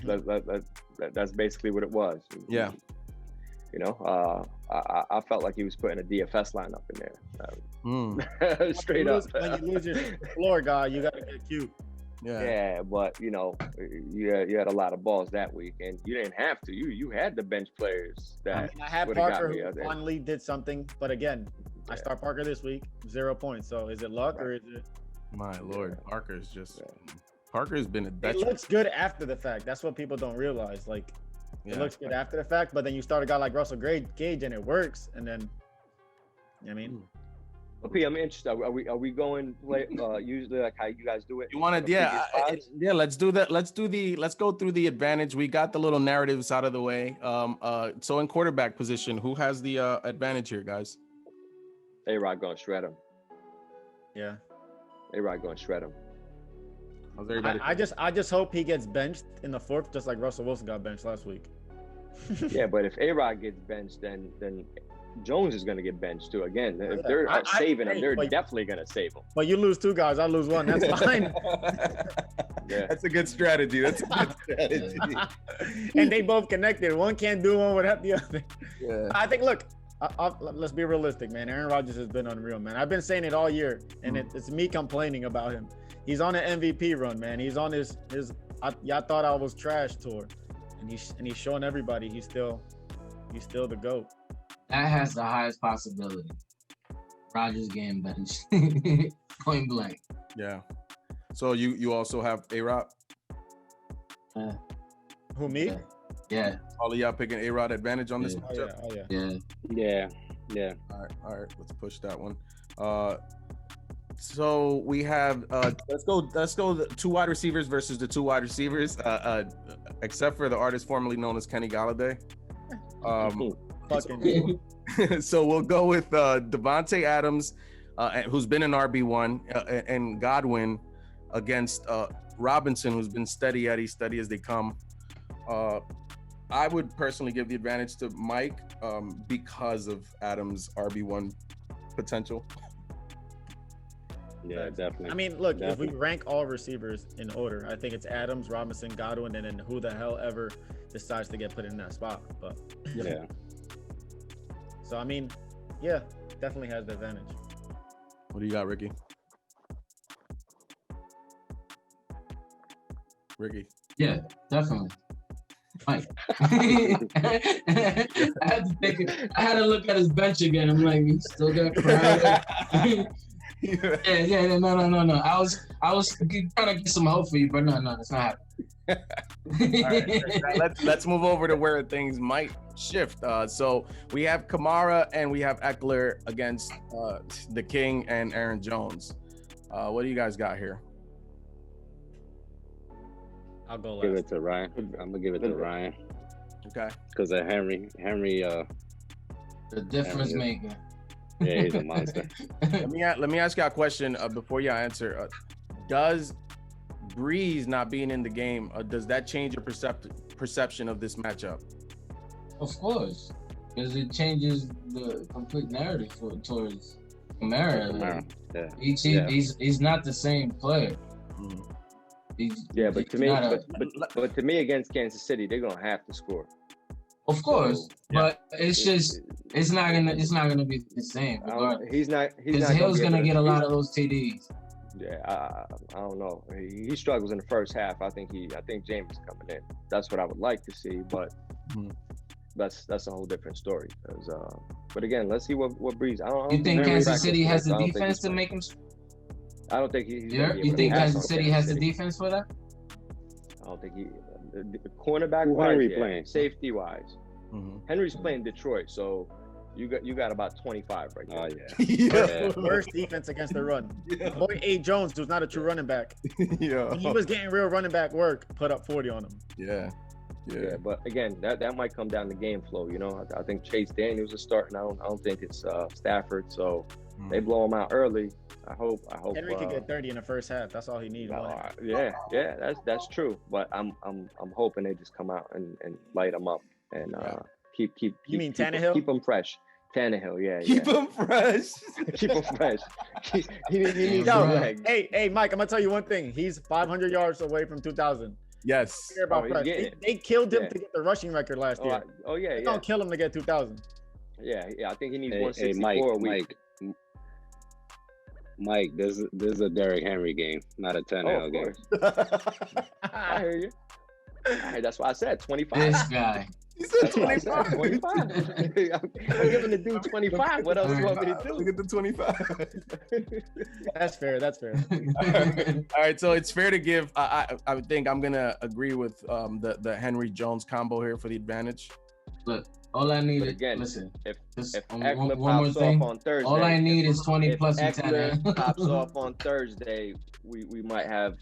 That's basically what it was. Yeah. You know, I felt like he was putting a DFS lineup in there. Straight up. When you lose your floor guy, you gotta get cute. Yeah, but you know, you had a lot of balls that week, and you didn't have to. You had the bench players that. I had Parker who finally did something, but again, I start Parker this week, 0 points. So is it luck or is it? My Lord, Parker's been a. It looks good after the fact. That's what people don't realize. Like It looks good after the fact, but then you start a guy like Russell Gage and it works, and then, you know what I mean? Well, P, I'm interested. Are we going play usually like how you guys do it? You want to, yeah, let's do that. Let's go through the advantage. We got the little narratives out of the way. So in quarterback position, who has the advantage here, guys? A-Rod going to shred him. Yeah. A-Rod going to shred him. How's everybody? I just hope he gets benched in the fourth, just like Russell Wilson got benched last week. Yeah, but if A-Rod gets benched, then Jones is going to get benched too. Again, if they're saving him, they're definitely going to save him. But you lose 2 guys, I lose 1. That's fine. Yeah, that's a good strategy. That's a good strategy. And they both connected. One can't do one without the other. Yeah. I think. Look, let's be realistic, man. Aaron Rodgers has been unreal, man. I've been saying it all year, and it's me complaining about him. He's on an MVP run, man. He's on his y'all thought I was trash tour, and he's showing everybody he's still the GOAT. That has the highest possibility. Rodgers getting benched. Point blank. Yeah. So you also have A-Rod? Who, me? Yeah. All of y'all picking A-Rod advantage on this matchup? Oh yeah. Yeah. All right. Let's push that one. So we have let's go the 2 wide receivers versus the 2 wide receivers, except for the artist formerly known as Kenny Galladay. So we'll go with Devontae Adams, who's been an RB1, and Godwin against Robinson, who's been steady as they come. I would personally give the advantage to Mike because of Adams' RB1 potential. Yeah, definitely. I mean, look, if we rank all receivers in order, I think it's Adams, Robinson, Godwin, and then who the hell ever decides to get put in that spot. But yeah. So I mean, yeah, definitely has the advantage. What do you got, Ricky? Yeah, definitely. Mike. I had to look at his bench again. I'm like, he still got Crowder. Yeah. No. I was trying to get some hope for you, but no, it's not happening. All right, let's move over to where things might shift. So we have Kamara and we have Eckler against the King and Aaron Jones. What do you guys got here? I'll go last. Give it to Ryan. I'm gonna give it to Ryan. Okay. Because of Henry. The difference maker. Yeah, he's a monster. Let me ask y'all a question before y'all answer. Does Breeze not being in the game, does that change your perception of this matchup? Of course, because it changes the complete narrative towards Kamara. He's not the same player. But to me, against Kansas City, they're gonna have to score. Of course, but it's not gonna be the same. He's not. Because Hill's gonna get a lot of those TDs. Yeah, I don't know. He struggles in the first half. I think James is coming in. That's what I would like to see, but that's a whole different story. But again, let's see what Breeze. You think Kansas City has the defense to make him? I don't think he's. You think Kansas City has the defense for that? I don't think the cornerback wise, playing safety wise. Henry's playing Detroit, so you got about 25 right now. Worst defense against the run. Boy, A. Jones, who's not a true running back. When he was getting real running back work, put up 40 on him. Yeah, but again, that might come down to game flow. You know, I think Chase Daniels is starting. I don't think it's Stafford. So they blow him out early. I hope. Henry could get 30 in the first half. That's all he needs. That's true. But I'm hoping they just come out and light him up and keep. You mean Tannehill? Keep him fresh. Tannehill, yeah. Keep him fresh. Keep him fresh. He needs some legs. Hey, Mike, I'm gonna tell you one thing. He's 500 yards away from 2,000. Yes. They killed him to get the rushing record last year. They don't kill him to get 2,000. Yeah. I think he needs 164 a week. Mike, this is a Derrick Henry game, not a Tannehill game. I hear you. All right, that's why I said 25. This guy. He said That's what I said, 25. 25. I'm giving the dude 25. What else do you want me to do? Look at the 25. That's fair. That's fair. All right, so it's fair to give. I think I'm gonna agree with the Henry Jones combo here for the advantage. Look, all I need is Again, listen. if one Eckler more pops thing. off on Thursday, All I need is 20 if plus Eckler pops off on Thursday, we might have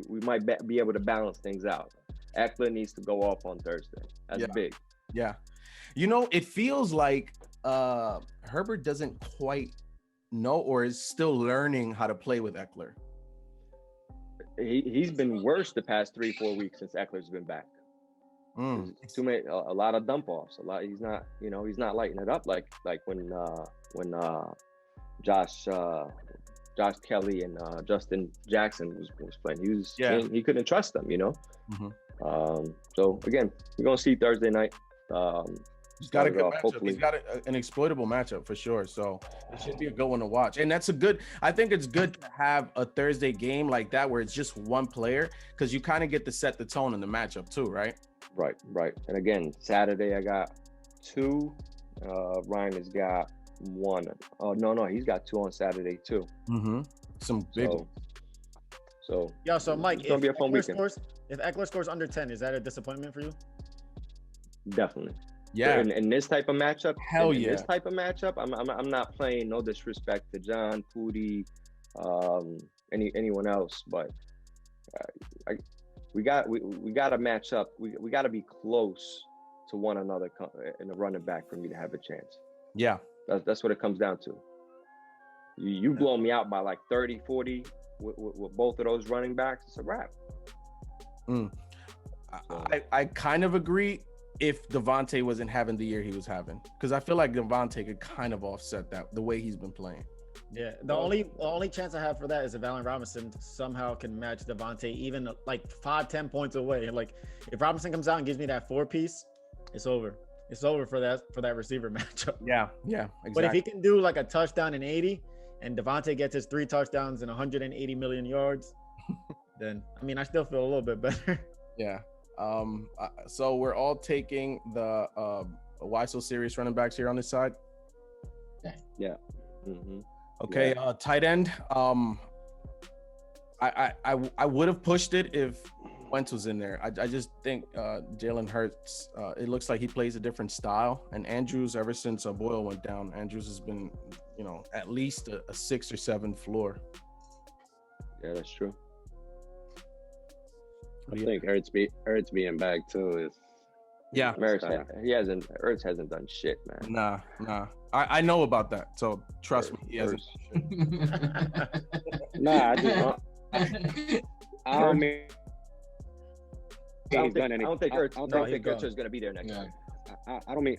we might be able to balance things out. Eckler needs to go off on Thursday. That's big. Yeah, you know, it feels like Herbert doesn't quite know or is still learning how to play with Eckler. He's been worse the past 3-4 weeks since Eckler's been back. Too many, a lot of dump offs. He's not lighting it up like when Josh Kelly and Justin Jackson was playing. He couldn't trust them, you know. So again, we're gonna see Thursday night. He's got a good matchup. He's got an exploitable matchup for sure. So it should be a good one to watch. And that's I think it's good to have a Thursday game like that where it's just one player, because you kind of get to set the tone in the matchup too, right? Right. And again, Saturday I got 2. Ryan has got 1. Oh no, he's got 2 on Saturday too. Some big. So Mike, it's gonna be a fun weekend. If Eckler scores under 10, is that a disappointment for you? Definitely. Yeah. In this type of matchup, this type of matchup, I'm not playing. No disrespect to John, Pootie, anyone else, but we got to match up. We got to be close to one another in the running back for me to have a chance. Yeah, that's what it comes down to. You blow me out by like 30, 40 with both of those running backs, it's a wrap. I kind of agree if Devontae wasn't having the year he was having, because I feel like Devontae could kind of offset that the way he's been playing. Yeah, the only chance I have for that is if Allen Robinson somehow can match Devontae even like 5-10 points away. Like if Robinson comes out and gives me that 4-piece, it's over. It's over for that receiver matchup. Yeah, exactly. But if he can do like a touchdown in 80 and Devontae gets his 3 touchdowns and 180 million yards, then I still feel a little bit better. Yeah. So we're all taking the Why So Serious running backs here on this side. Yeah. Okay. Tight end. I would have pushed it if Wentz was in there. I just think Jalen Hurts. It looks like he plays a different style. And Andrews, ever since Boyle went down, Andrews has been, at least a 6 or 7 floor. Yeah, that's true. I think Ertz being back too is. Yeah, Ertz hasn't done shit, man. Nah. I know about that, so trust me, he hasn't done shit. Nah, I don't mean. I don't think Ertz is going to be there next year. I don't mean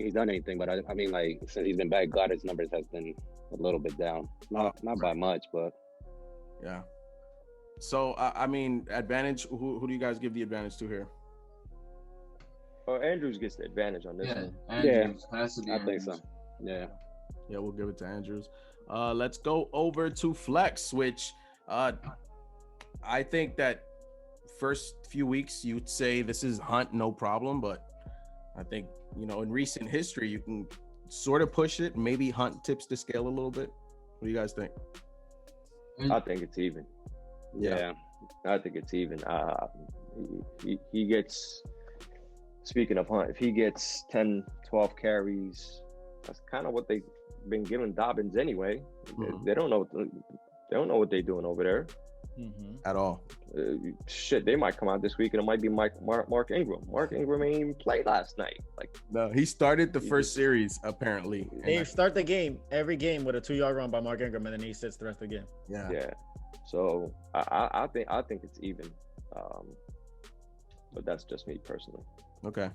he's done anything, but I mean like since he's been back, Goddard's numbers has been a little bit down. Not by much, but yeah. So advantage. Who do you guys give the advantage to here? Oh, Andrews gets the advantage on this one. Andrews, I think so. Yeah, we'll give it to Andrews. Let's go over to flex, which I think that first few weeks you'd say this is Hunt, no problem, but I think in recent history you can sort of push it. Maybe Hunt tips the scale a little bit. What do you guys think? I think it's even. Yeah, I think it's even. He gets. Speaking of Hunt, if he gets 10, 12 carries, that's kind of what they've been giving Dobbins anyway. They don't know what they're doing over there at all. Shit, they might come out this week and it might be Mark Ingram. Mark Ingram ain't even played last night. No, he started the first series apparently. They start the game every game with a 2-yard run by Mark Ingram, and then he sits the rest of the game. Yeah. So I think it's even, but that's just me personally. Okay.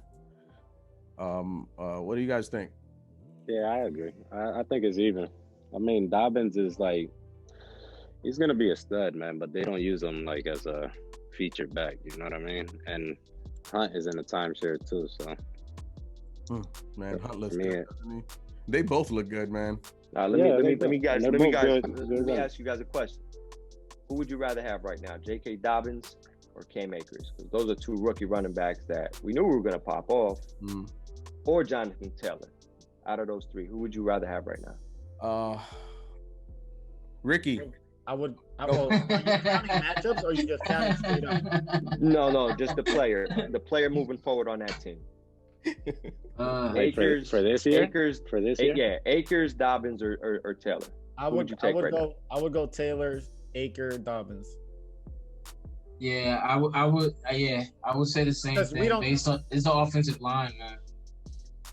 What do you guys think? Yeah, I agree. I think it's even. I mean, Dobbins is like, he's gonna be a stud, man, but they don't use him like as a feature back. You know what I mean? And Hunt is in a timeshare too, so. Man, Hunt looks good, doesn't he? They both look good, man. Let me ask you guys a question. Who would you rather have right now, J.K. Dobbins or Cam Akers? Because those are two rookie running backs that we knew we were going to pop off. Or Jonathan Taylor. Out of those three, who would you rather have right now? Ricky. I would. Are you counting matchups, or are you just counting straight up? No, just the player moving forward on that team. Akers for this year. Yeah, Akers, Dobbins, or Taylor. I would go Taylor, Akers, Dobbins. Yeah, I would say the same thing based on it's the offensive line, man.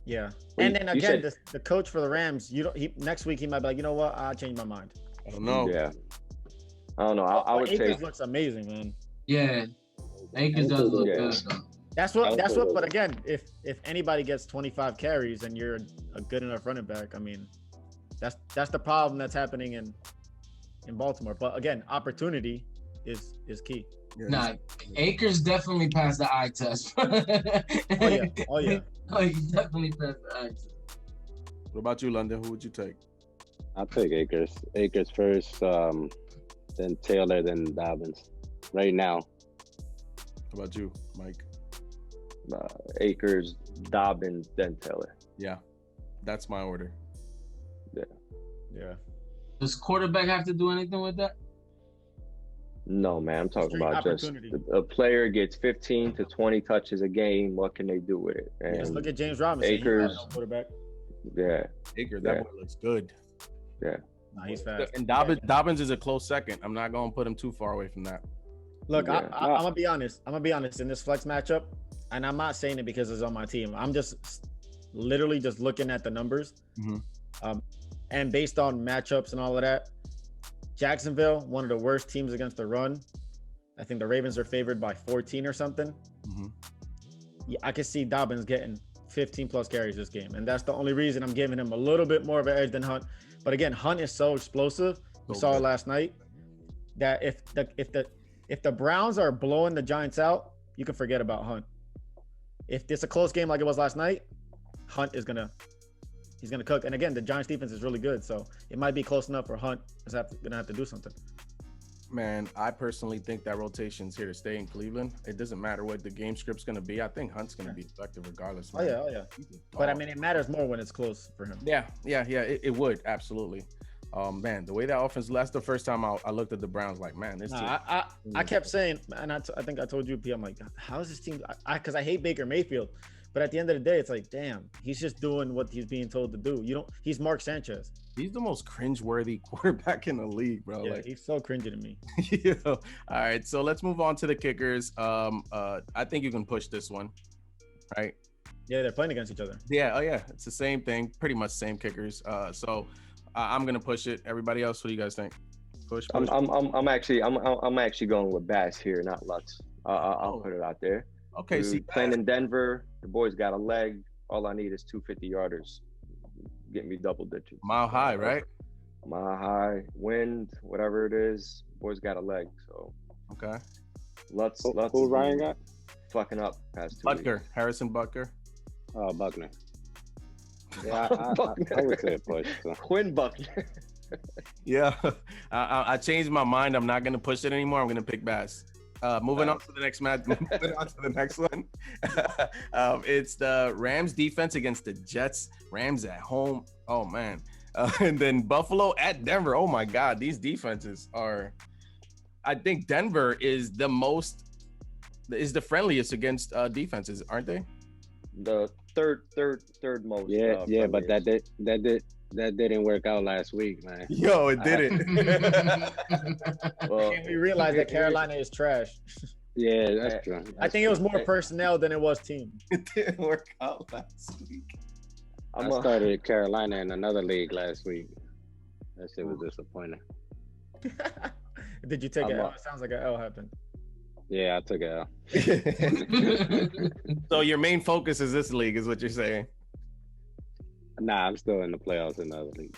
Yeah, and then again, the coach for the Rams, next week he might be like, you know what, I'll change my mind. I don't know. Yeah, I don't know. I would Akers take. Looks amazing, man. Yeah, Akers does look good. Though. That's what. But again, if anybody gets 25 carries and you're a good enough running back, I mean, that's the problem that's happening in Baltimore. But again, opportunity is key. Yeah. Nah, Akers definitely passed the eye test. Oh yeah. Oh, he definitely passed the eye test. What about you, London? Who would you take? I'll take Akers. Akers first, then Taylor, then Dobbins. Right now. How about you, Mike? Akers, Dobbins, then Taylor. Yeah, that's my order. Yeah. Does quarterback have to do anything with that? No, man. I'm talking Straight about just a player gets 15 to 20 touches a game. What can they do with it? And just look at James Robinson. Akers, no quarterback. Yeah. Akers, that boy looks good. Yeah. Nah, he's fast. And Dobbins is a close second. I'm not going to put him too far away from that. Look, I'm gonna be honest. In this flex matchup, and I'm not saying it because it's on my team. I'm just literally just looking at the numbers, and based on matchups and all of that. Jacksonville, one of the worst teams against the run. I think the Ravens are favored by 14 or something. Yeah, I could see Dobbins getting 15 plus carries this game, and that's the only reason I'm giving him a little bit more of an edge than Hunt. But again, Hunt is so explosive. We saw it last night. That if the Browns are blowing the Giants out, you can forget about Hunt. If it's a close game like it was last night, Hunt is gonna cook. And again, the Giants defense is really good, so it might be close enough for Hunt. He's gonna have to do something. Man, I personally think that rotation's here to stay in Cleveland. It doesn't matter what the game script's gonna be. I think Hunt's gonna be effective regardless. Man. Oh yeah. But I mean, it matters more when it's close for him. Yeah. It would absolutely. Man, the way that offense. That's the first time I looked at the Browns. Like, man, this. I kept saying, and I think I told you, P. I'm like, how is this team? Because I hate Baker Mayfield, but at the end of the day, it's like, damn, he's just doing what he's being told to do. He's Mark Sanchez. He's the most cringeworthy quarterback in the league, bro. Yeah, he's so cringy to me. All right, so let's move on to the kickers. I think you can push this one, right? Yeah, they're playing against each other. Yeah, it's the same thing, pretty much same kickers. So I'm gonna push it. Everybody else, what do you guys think? Push. I'm actually going with Bass here, not Lutz. I'll put it out there. Okay, see, playing in Denver, the boys got a leg. All I need is 250-yarders. Get me double digits. Mile high, right? Mile high, wind, whatever it is. Boys got a leg. So okay. Lutz. Who Ryan got? Fucking up past 2 Butker, weeks. Harrison Butker. Oh, Buckner. Yeah, I would say a push. So. Quinn Buckner. Yeah, I changed my mind. I'm not gonna push it anymore. I'm gonna pick Bass. Moving on to the next match. Moving on to the next one. It's the Rams defense against the Jets. Rams at home. Oh man. And then Buffalo at Denver. Oh my God, these defenses are. I think Denver is the friendliest against defenses, aren't they? The third most. Yeah, but that didn't work out last week, man. Yo, it didn't. Well, we realized that Carolina is trash. Yeah, that's true. I think it was more personnel than it was team. It didn't work out last week. I started Carolina in another league last week. That shit was disappointing. Did you take an L? It sounds like an L happened. Yeah, I took an L. So your main focus is this league, is what you're saying? Nah, I'm still in the playoffs in the other league.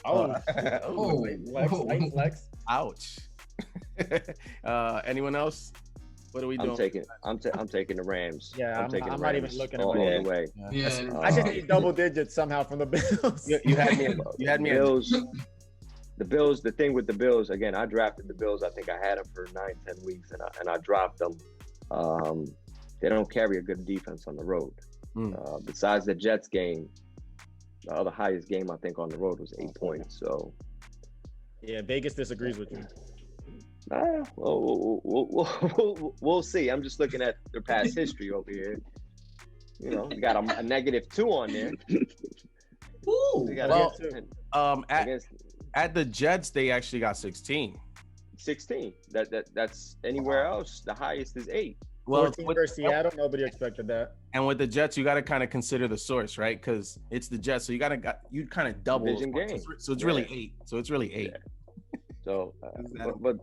Flex. Ouch. Anyone else? What are we doing? I'm taking the Rams. Yeah, I'm not even looking all the way. Yeah. I just need double digits somehow from the Bills. You had me. Bills. The Bills. The thing with the Bills, again, I drafted the Bills. I think I had them for 9-10 weeks, and I dropped them. They don't carry a good defense on the road. Besides the Jets game, the other highest game I think on the road was 8 points. So yeah, Vegas disagrees with you. We'll see. I'm just looking at their past history over here. You know, you got a -2 on there. Well, at the Jets, they actually got 16. 16. That's anywhere else. The highest is 8. Well, 14 versus Seattle, nobody expected that. And with the Jets, you got to kind of consider the source, right? Because it's the Jets, so you kind of double. Division game. So it's really 8. So it's really 8. Yeah. So, but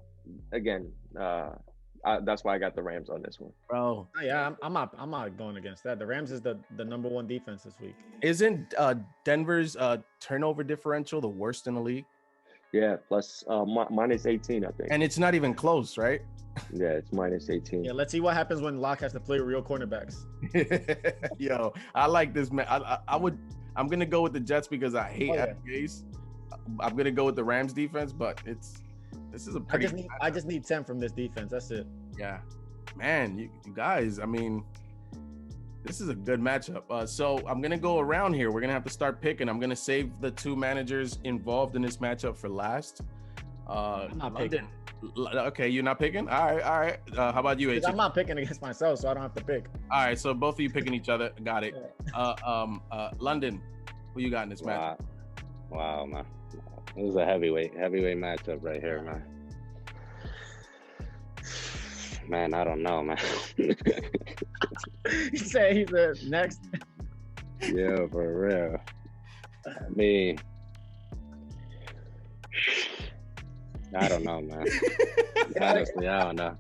again, that's why I got the Rams on this one. Bro, yeah, I'm not going against that. The Rams is the number 1 defense this week. Isn't Denver's turnover differential the worst in the league? Yeah, plus minus 18, I think. And it's not even close, right? Yeah, it's minus 18. Yeah, let's see what happens when Locke has to play real cornerbacks. Yo, I like this, man. I'm gonna go with the Jets because I hate Adam Gase. I'm gonna go with the Rams defense, but this is a pretty. I just need 10 from this defense. That's it. Yeah, man, you guys. I mean, this is a good matchup. So I'm gonna go around here. We're gonna have to start picking. I'm gonna save the 2 managers involved in this matchup for last. I'm not picking. Okay, you're not picking? All right. How about you, H? I'm not picking against myself, so I don't have to pick. All right, so both of you picking each other. Got it. London, who you got in this matchup? Wow, man. This is a heavyweight matchup right here, man. Man, I don't know, man. He said next. Yeah, for real. I mean, I don't know, man. Honestly, I don't know.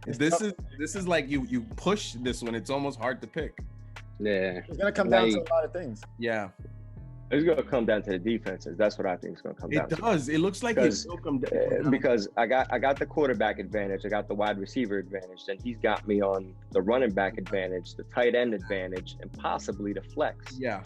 This is like you push this one. It's almost hard to pick. Yeah. It's gonna come down to a lot of things. Yeah. It's gonna come down to the defenses. That's what I think is gonna come down to. It does. It looks like it's will come down. Because I got the quarterback advantage, I got the wide receiver advantage, then he's got me on the running back advantage, the tight end advantage, and possibly the flex. Yeah.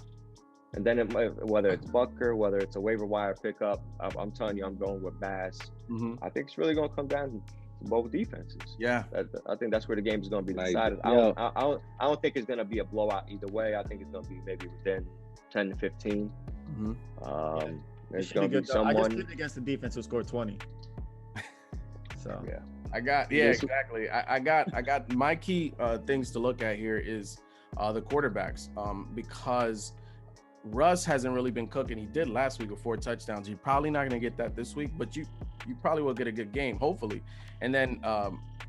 And then whether it's Butker, whether it's a waiver wire pickup, I'm telling you, I'm going with Bass. Mm-hmm. I think it's really going to come down to both defenses. Yeah, I think that's where the game is going to be decided. I don't think it's going to be a blowout either way. I think it's going to be maybe within 10 to 15. Mm-hmm. It's going to be someone. I just picked against the defense who scored 20. So yeah, exactly. I got my key things to look at here is the quarterbacks because Russ hasn't really been cooking. He did last week with 4 touchdowns. You're probably not going to get that this week, but you probably will get a good game, hopefully. And then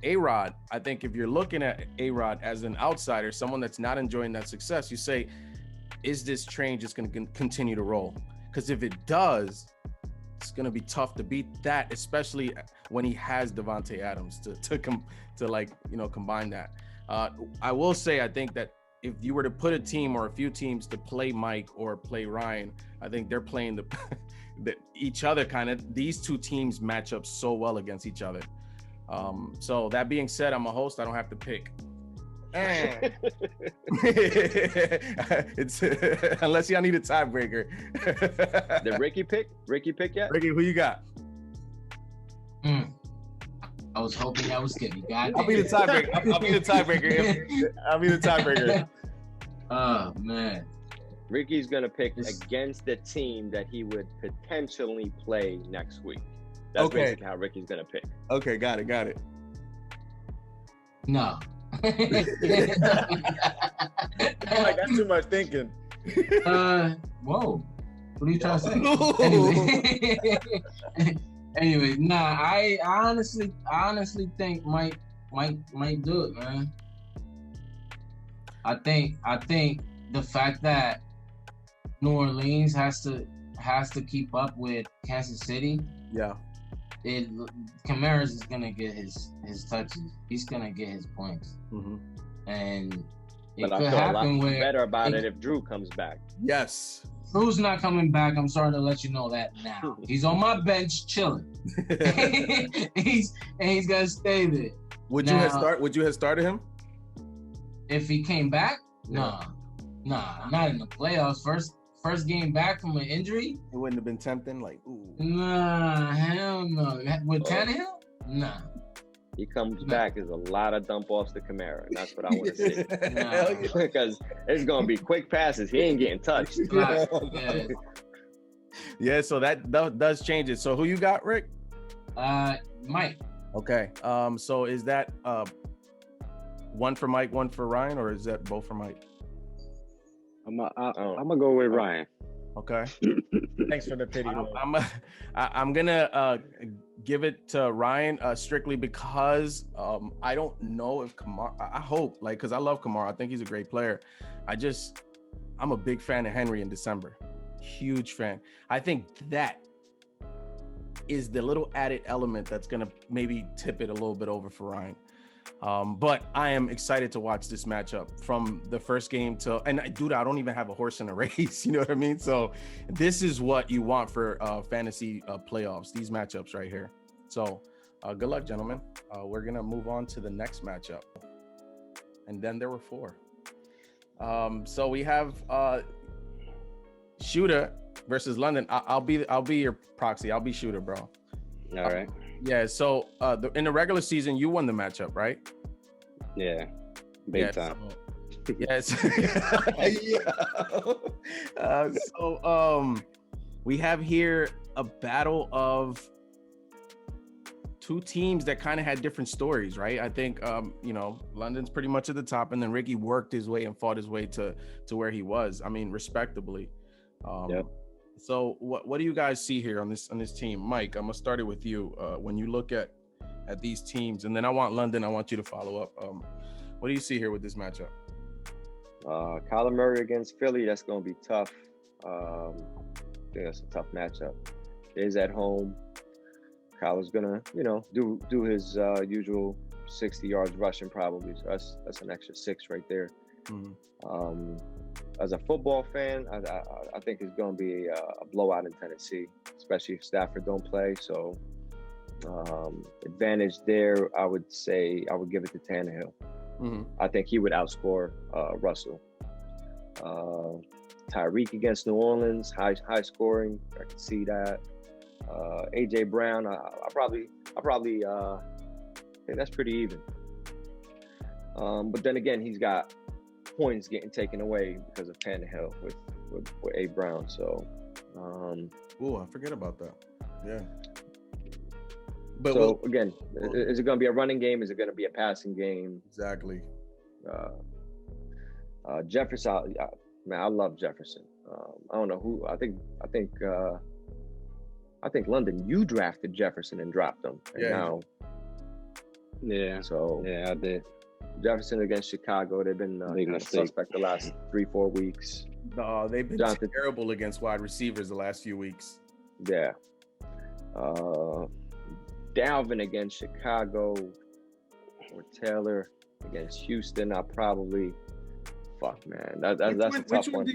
A-Rod, I think if you're looking at A-Rod as an outsider, someone that's not enjoying that success, you say, is this train just going to continue to roll? Because if it does, it's going to be tough to beat that, especially when he has Devontae Adams to combine that. I will say, I think that if you were to put a team or a few teams to play Mike or play Ryan, I think they're playing each other kind of. These 2 teams match up so well against each other. So that being said, I'm a host. I don't have to pick. It's unless y'all need a tiebreaker. Did Ricky pick? Ricky pick yet? Ricky, who you got? I was hoping that was Skippy. I'll be the tiebreaker. I'll be the tiebreaker. I'll be the tiebreaker. Oh man. Ricky's gonna pick against the team that he would potentially play next week. That's basically how Ricky's gonna pick. Okay, got it. No. Like, that's too much thinking. Whoa. What are you trying to say? Anyway, nah. I honestly think Mike do it, man. I think the fact that New Orleans has to keep up with Kansas City. Yeah. Kamara's is gonna get his touches. He's gonna get his points. Mm-hmm. And but I feel a lot better about it if Drew comes back. Yes. Drew's not coming back. I'm sorry to let you know that now. He's on my bench chilling. he's gonna stay there. Would you have started him? If he came back? Nah, not in the playoffs. First game back from an injury? It wouldn't have been tempting, like, ooh. Nah, hell no. With Tannehill? Nah. he comes back, there's a lot of dump offs to Kamara, and that's what I want to see. Because it's gonna be quick passes. He ain't getting touched. Yeah, so that does change it. So who you got, Rick? Mike. Okay. So is that one for Mike, one for Ryan, or is that both for Mike? I'm gonna go with Ryan. Okay. Thanks for the pity. I'm gonna give it to Ryan strictly because I don't know if Kamara. I hope, like, because I love Kamara. I think he's a great player. I'm a big fan of Henry in December. Huge fan. I think that is the little added element that's gonna maybe tip it a little bit over for Ryan. But I am excited to watch this matchup from the first game and dude, I don't even have a horse in the race. You know what I mean? So this is what you want for fantasy playoffs, these matchups right here. So good luck, gentlemen. We're going to move on to the next matchup. And then there were 4. So we have Shooter versus London. I'll be your proxy. I'll be Shooter, bro. All right. Yeah, so in the regular season, you won the matchup, right? Yeah, big time. So, yes. So we have here a battle of 2 teams that kind of had different stories, right? I think, London's pretty much at the top, and then Ricky worked his way and fought his way to where he was. I mean, respectably. Yep. So what do you guys see here on this team? Mike, I'm gonna start it with you. When you look at these teams, and then I want you to follow up. What do you see here with this matchup? Kyler Murray against Philly, that's gonna be tough. I think that's a tough matchup. Is at home. Kyler's gonna, do his usual 60 yards rushing probably. So that's an extra 6 right there. Mm-hmm. As a football fan, I think it's going to be a blowout in Tennessee, especially if Stafford don't play. So advantage there, I would say I would give it to Tannehill. Mm-hmm. I think he would outscore Russell. Tyreek against New Orleans, high scoring. I can see that. AJ Brown, I probably think that's pretty even. But then again, he's got points getting taken away because of Tannehill with A. Brown. So, I forget about that. Yeah. But so again, is it going to be a running game? Is it going to be a passing game? Exactly. Jefferson, man, I love Jefferson. I don't know who. I think London, you drafted Jefferson and dropped him. And now, So I did. Jefferson against Chicago, they've been suspect the last 3-4 weeks. No, they've been terrible against wide receivers the last few weeks. Yeah. Dalvin against Chicago or Taylor against Houston. I probably man. That's a tough one.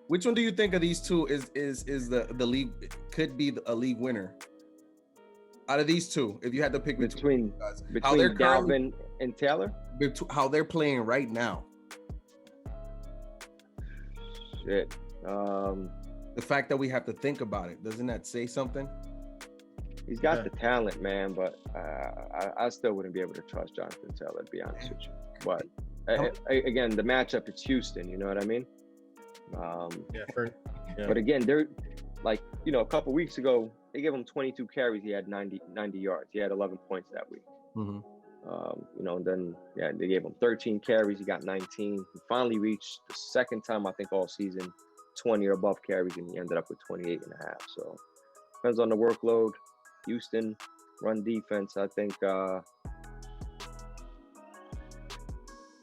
Which one do you think of these two is the league could be a league winner? Out of these two, if you had to pick between Dalvin and Taylor, how they're playing right now. Shit. The fact that we have to think about it, doesn't that say something? He's got the talent, man, but I still wouldn't be able to trust Jonathan Taylor, to be honest with you. But again, the matchup is Houston. You know what I mean? But again, they're like, a couple weeks ago, they gave him 22 carries. He had 90 yards. He had 11 points that week. Mm-hmm. Then they gave him 13 carries. He got 19. He finally reached the second time, I think, all season, 20 or above carries, and he ended up with 28 and a half. So depends on the workload. Houston run defense. I think. I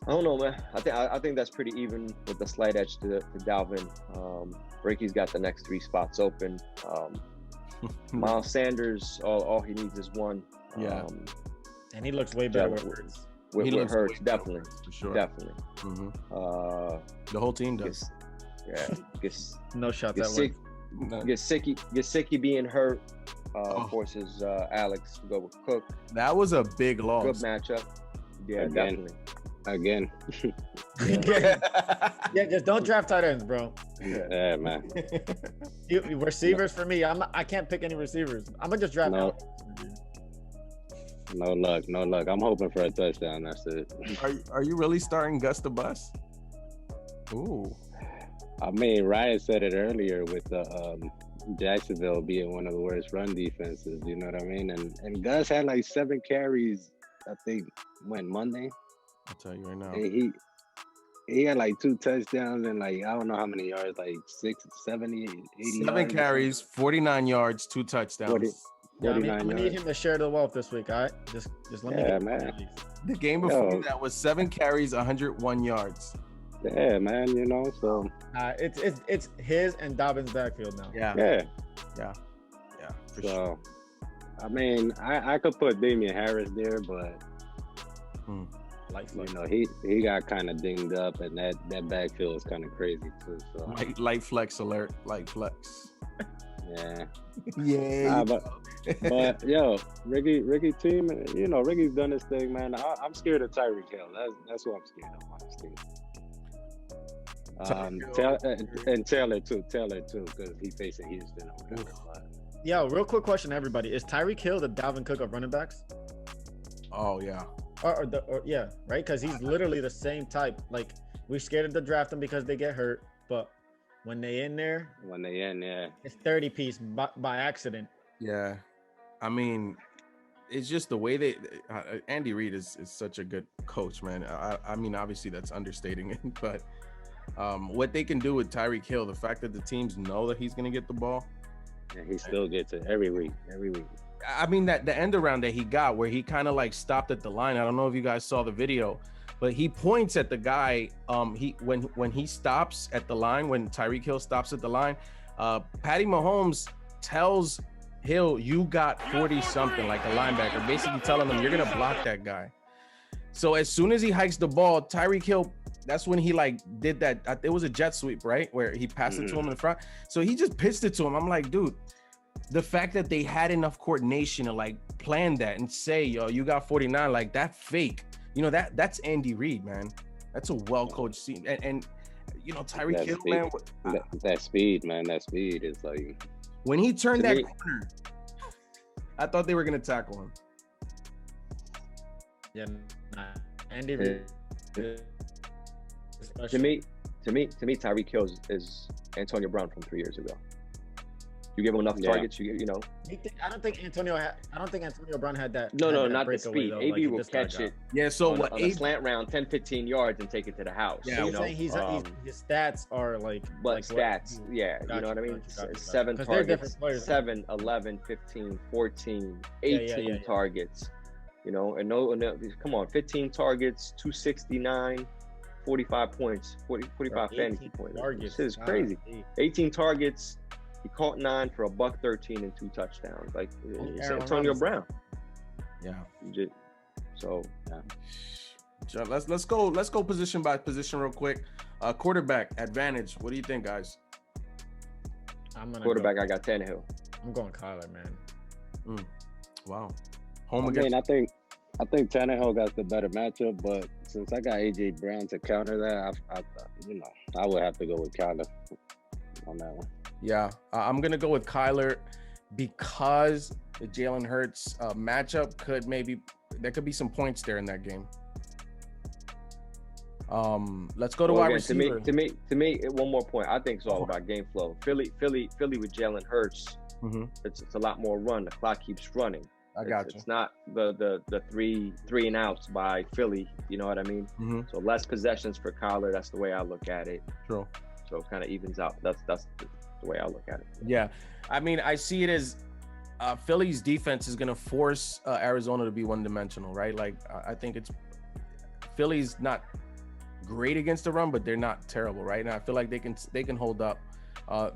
don't know, man. I think that's pretty even with the slight edge to Dalvin. Ricky's got the next 3 spots open. Miles Sanders, all he needs is one. And he looks way better with Hurts. With Hurts, definitely. For sure. Definitely. Mm-hmm. The whole team does. No shots at way. Gesicki being hurt forces Alex to go with Cook. That was a big loss. Good matchup. Yeah, definitely. Again. Yeah, just don't draft tight ends, bro. Yeah, man. Receivers for me, I can't pick any receivers. I'm gonna just draft. No luck. I'm hoping for a touchdown. That's it. Are you really starting Gus the Bus? Ooh. I mean, Ryan said it earlier with the Jacksonville being one of the worst run defenses. You know what I mean? And Gus had like 7 carries. I think Monday. I'll tell you right now. And he had like 2 touchdowns and like I don't know how many yards, like 70, 80 7 carries, 49 yards, 2 touchdowns. Yeah, we need him to share the wealth this week. All right, just let me. Yeah, man. The game before that was 7 carries, 101 yards. Yeah, man. You know, so it's his and Dobbins' backfield now. Yeah. For so, sure. I mean, I could put Damian Harris there, but you know, he got kind of dinged up, and that backfield is kind of crazy too. So light flex alert, light flex. Yeah. Yeah. But yo, Ricky team, you know, Ricky's done his thing, man. I'm scared of Tyreek Hill. That's what I'm scared of, honestly. And Taylor too, because he's facing Houston or whatever. Yeah, real quick question to everybody: is Tyreek Hill the Dalvin Cook of running backs? Oh yeah. Or yeah, right? Because he's literally the same type. Like, we're scared to draft them because they get hurt, but when they in there, it's 30 piece by accident. Yeah, I mean, it's just the way they. Andy Reid is such a good coach, man. I mean, obviously that's understating it, but what they can do with Tyreek Hill, the fact that the teams know that he's going to get the ball, and he still gets it every week. I mean, that the end around that he got where he kind of like stopped at the line. I don't know if you guys saw the video, but he points at the guy. When he stops at the line, when Tyreek Hill stops at the line, Patty Mahomes tells Hill, "You got 40 something," like a linebacker, basically telling him, "You're gonna block that guy." So as soon as he hikes the ball, Tyreek Hill, that's when he like did that. It was a jet sweep, right, where he passed it to him in the front. So he just pitched it to him. I'm like, dude. The fact that they had enough coordination to like plan that and say, yo, you got 49, like that fake, you know, that's Andy Reid, man. That's a well-coached team. And you know, Tyreek Hill, man. That speed, man, that speed is like. When he turned that corner, I thought they were going to tackle him. Yeah, Andy Reid. To me, Tyreek Hill is Antonio Brown from 3 years ago. You give him enough targets, you know. I don't think Antonio Brown had that. No, not the speed. AB will catch it. Yeah, so on a slant round, 10, 15 yards and take it to the house. Yeah, I'm saying his stats are like. But stats, you know what I mean? 7 targets, 7, 11, 15, 14, 18 targets. You know, and no, come on, 15 targets, 269, 45 points, 45 fantasy points. This is crazy. 18 targets. He caught 9 for $113 and 2 touchdowns. Like it's Antonio Brown. Yeah. So yeah. Let's go position by position real quick. Quarterback advantage. What do you think, guys? Quarterback. I got Tannehill. I'm going Kyler, man. Wow. I think Tannehill got the better matchup, but since I got AJ Brown to counter that, I would have to go with Kyler on that one. Yeah, I'm going to go with Kyler because the Jalen Hurts matchup there could be some points there in that game. Let's go to wide receiver. To me, one more point. I think it's all about game flow. Philly with Jalen Hurts, it's a lot more run. The clock keeps running. I got you. It's not the three and outs by Philly. You know what I mean? So less possessions for Kyler. That's the way I look at it. True. So it kind of evens out. That's the way I look at it. Yeah, I mean, I see it as Philly's defense is going to force Arizona to be one-dimensional, right? Like, I think Philly's not great against the run, but they're not terrible, right? And I feel like they can hold up,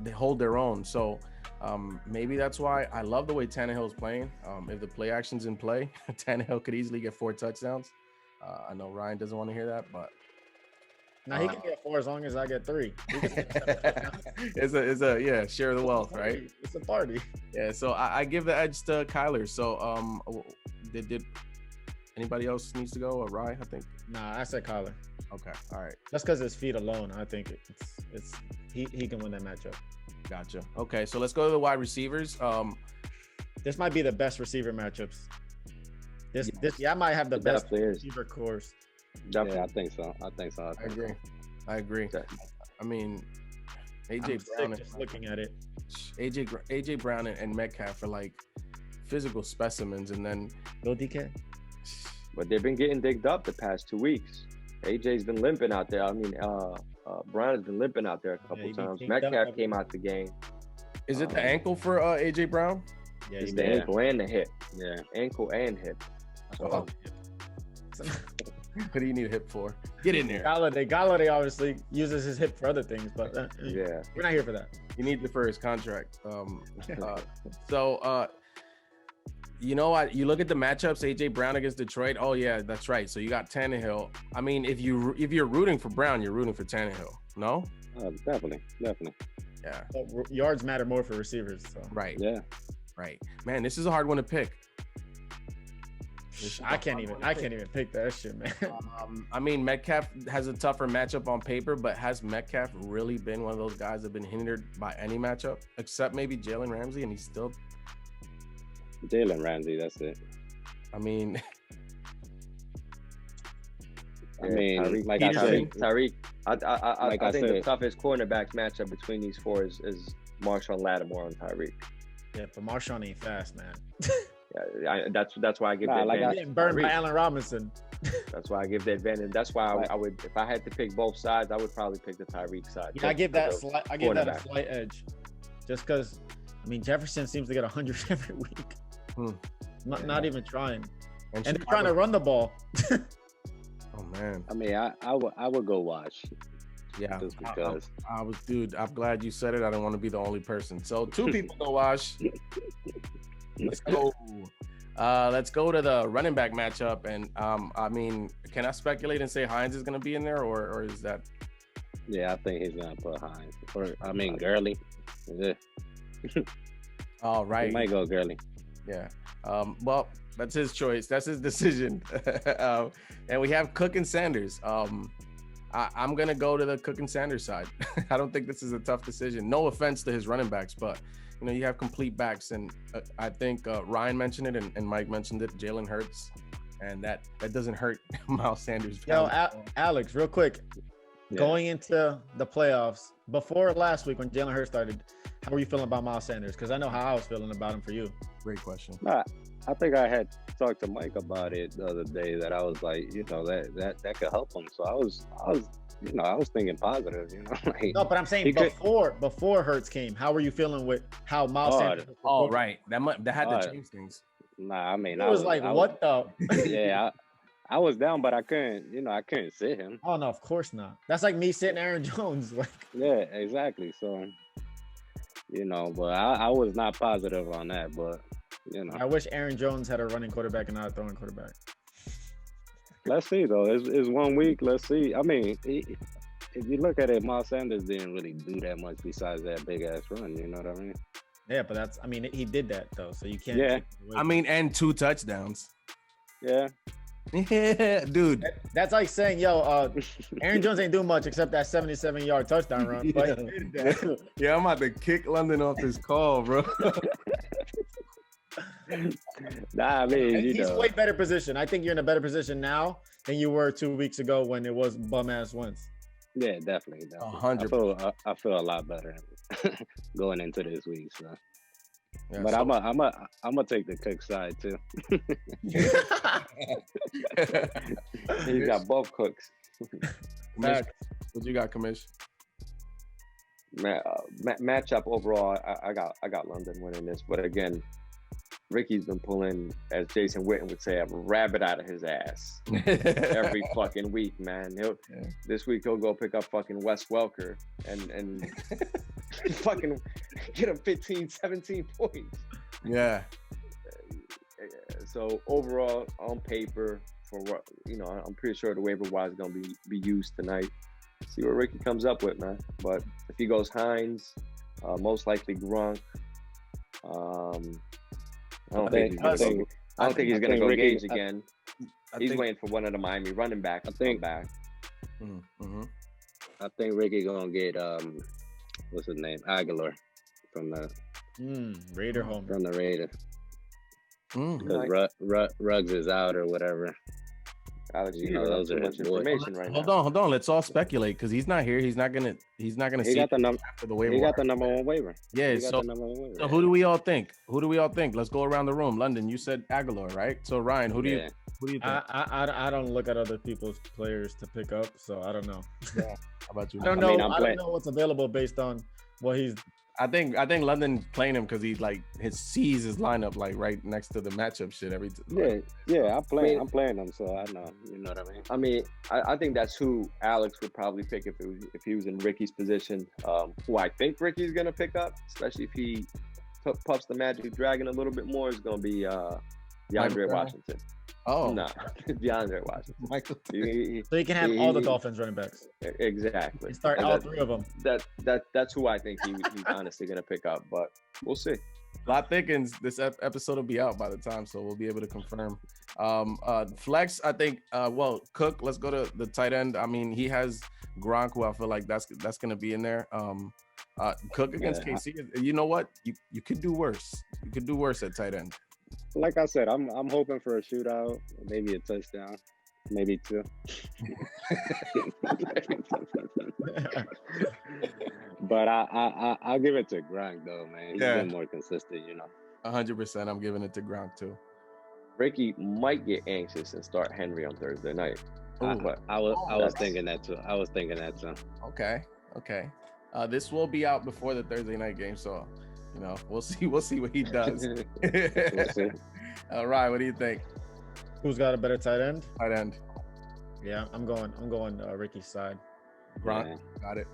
they hold their own. So maybe that's why I love the way Tannehill's playing. If the play action's in play, Tannehill could easily get 4 touchdowns. I know Ryan doesn't want to hear that, but. Now he can get 4 as long as I get 3. It's a share the wealth, right? It's a party. Yeah, so I give the edge to Kyler. So did anybody else needs to go or Rye? I think. Nah, I said Kyler. Okay, all right. That's because his feet alone. I think he can win that matchup. Gotcha. Okay, so let's go to the wide receivers. This might be the best receiver matchups I might have the best definitely is. receiver course. Definitely. Yeah, I think so. I agree. I mean, AJ Brown. Just looking at it. AJ Brown and Metcalf are like physical specimens, and then Go DK. But they've been getting digged up the past 2 weeks. AJ's been limping out there. I mean, Brown has been limping out there a couple times. Metcalf came out the game. Is it the ankle for AJ Brown? Yeah, It's the ankle and the hip. Yeah. Ankle and hip. So, What do you need a hip for? Get in there. Galladay obviously uses his hip for other things, but yeah. we're not here for that. You need it for his contract. You know what? You look at the matchups, AJ Brown against Detroit. Oh yeah, that's right. So you got Tannehill. I mean, if you're rooting for Brown, you're rooting for Tannehill. No? Definitely. Yeah. But yards matter more for receivers. So. Right. Yeah. Right. Man, this is a hard one to pick. I can't even pick that shit, man. I mean, Metcalf has a tougher matchup on paper, but has Metcalf really been one of those guys that have been hindered by any matchup, except maybe Jalen Ramsey, and he's still Jalen Ramsey, that's it. I mean, Tyreek, like I said, Tyreek. I think the said, toughest cornerbacks matchup between these four is Marshawn Lattimore and Tyreek. Yeah, but Marshawn ain't fast, man. Yeah, that's why I give the advantage. Getting burned by Allen Robinson. That's why I give the advantage. That's why I would, if I had to pick both sides, I would probably pick the Tyreek side. Yeah, I give that a slight edge, just because. I mean, Jefferson seems to get 100 every week. Not even trying, and they're trying to run the ball. Oh man. I mean, I would go watch. Yeah, just because dude. I'm glad you said it. I don't want to be the only person. So 2 people go wash. Let's go. Let's go to the running back matchup. And I mean, can I speculate and say Hines is going to be in there, or is that? Yeah, I think he's going to put Hines. Gurley. Yeah. All right. He might go Gurley. Yeah. Well, that's his choice. That's his decision. And we have Cook and Sanders. I'm going to go to the Cook and Sanders side. I don't think this is a tough decision. No offense to his running backs, but you know, you have complete backs, and I think Ryan mentioned it and Mike mentioned it. Jalen Hurts, and that doesn't hurt Miles Sanders. Yo, Alex, real quick, going into the playoffs before last week when Jalen Hurts started, how were you feeling about Miles Sanders? Because I know how I was feeling about him for you. Great question. I think I had talked to Mike about it the other day, that I was like, you know, that could help him. So I was thinking positive, you know. Like, no, but I'm saying before Hurts came, how were you feeling with how Miles Sanders? Oh, right. That had to change things. Nah, I mean, I was like, what the? Yeah, I was down, but I couldn't sit him. Oh no, of course not. That's like me sitting Aaron Jones. Like, yeah, exactly. So, you know, but I was not positive on that, but you know, I wish Aaron Jones had a running quarterback and not a throwing quarterback. Let's see though. It's 1 week. Let's see. I mean, if you look at it, Miles Sanders didn't really do that much besides that big ass run. You know what I mean? Yeah, but he did that though, so you can't. Yeah. I mean, and 2 touchdowns. Yeah. Yeah, dude. That's like saying, Aaron Jones ain't doing much except that 77-yard touchdown run. But yeah, I'm about to kick London off this call, bro. Nah, I mean, he's way better position. I think you're in a better position now than you were 2 weeks ago when it was bum ass wins. Yeah, definitely. 100%. I feel a lot better going into this week. So. Yeah, but I'm gonna take the Cook side too. He's got both Cooks. What you got, Commish? Matchup overall, I got London winning this, but again, Ricky's been pulling, as Jason Witten would say, a rabbit out of his ass every fucking week, man. This week he'll go pick up fucking Wes Welker and fucking get him 15, 17 points. Yeah. So overall, on paper, for what I'm pretty sure the waiver wire is gonna be used tonight. See what Ricky comes up with, man. But if he goes Hines, most likely Gronk. I don't think he's gonna go Gage again. He's waiting for one of the Miami running backs to come back. Mm-hmm. I think Ricky gonna get what's his name, Aguilar from the Raider home. From the Raiders. because Ruggs is out or whatever. Alex, You know, those too are much boys. information right now. Hold on. Let's all speculate because he's not here. He's not gonna He see got the after the waiver. He got wire. the number one waiver. Yeah. He got So, the number one waiver. so who do we all think? Let's go around the room. London, you said Aguilar, right? So Ryan, who do you think? I don't look at other people's players to pick up, so I don't know. How about you? I don't know. I don't know what's available based on what he's. I think London playing him because he sees his lineup like right next to the matchup shit every time. Yeah. I'm playing him, so I know. You know what I mean? I think that's who Alex would probably pick if he was in Ricky's position. Who I think Ricky's gonna pick up, especially if he puffs the Magic Dragon a little bit more, is gonna be DeAndre Washington. Oh, no, DeAndre Washington. Michael. So you can have all the Dolphins running backs. Exactly. You start all three of them. That's who I think he's honestly gonna pick up, but we'll see. A lot thickens. This episode will be out by the time, so we'll be able to confirm. Flex, I think. Cook. Let's go to the tight end. I mean, he has Gronk, who I feel like that's gonna be in there. Cook against KC. You know what? You could do worse. You could do worse at tight end. Like I said, I'm hoping for a shootout, maybe a touchdown, maybe two. But I'll give it to Gronk though, man. He's been more consistent, you know. 100%. I'm giving it to Gronk too. Ricky might get anxious and start Henry on Thursday night. I was thinking that too. Okay. This will be out before the Thursday night game, so you know we'll see what he does. We'll see. All right, what do you think? Who's got a better tight end? Tight end. Yeah, I'm going Ricky's side. Gronk, got it.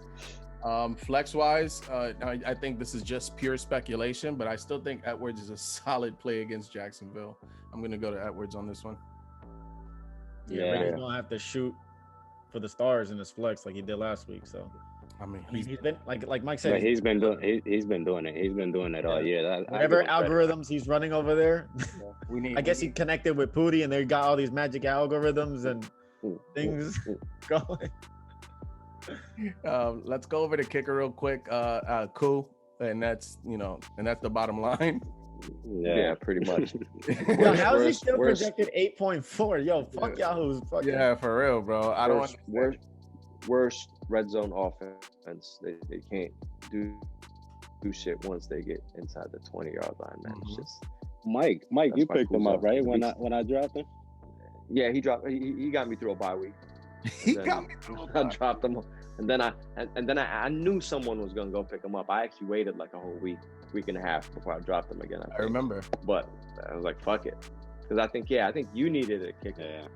Flex wise, I think this is just pure speculation, but I still think Edwards is a solid play against Jacksonville. I'm gonna go to Edwards on this one. Yeah, Ricky's gonna have to shoot for the stars in his flex like he did last week. So I mean, he's been like Mike said, he's been doing it. He's been doing it all year. Whatever algorithms he's running over there, I guess he connected with Pootie, and they got all these magic algorithms and things going. Let's go over to kicker real quick. Cool, and that's the bottom line. Yeah, pretty much. Yo, how is he still projected 8.4? Yo, fuck Yahoo's. Yeah, for real, bro. I don't worst red zone offense. They can't do shit once they get inside the 20-yard line, man. It's just Mike, you picked him up, right? When I dropped him. Yeah, he dropped. He got me through a bye week. I dropped him, and then I knew someone was gonna go pick him up. I actually waited like a whole week and a half before I dropped him again. I remember, but I was like, fuck it, because I think you needed a kicker. Yeah.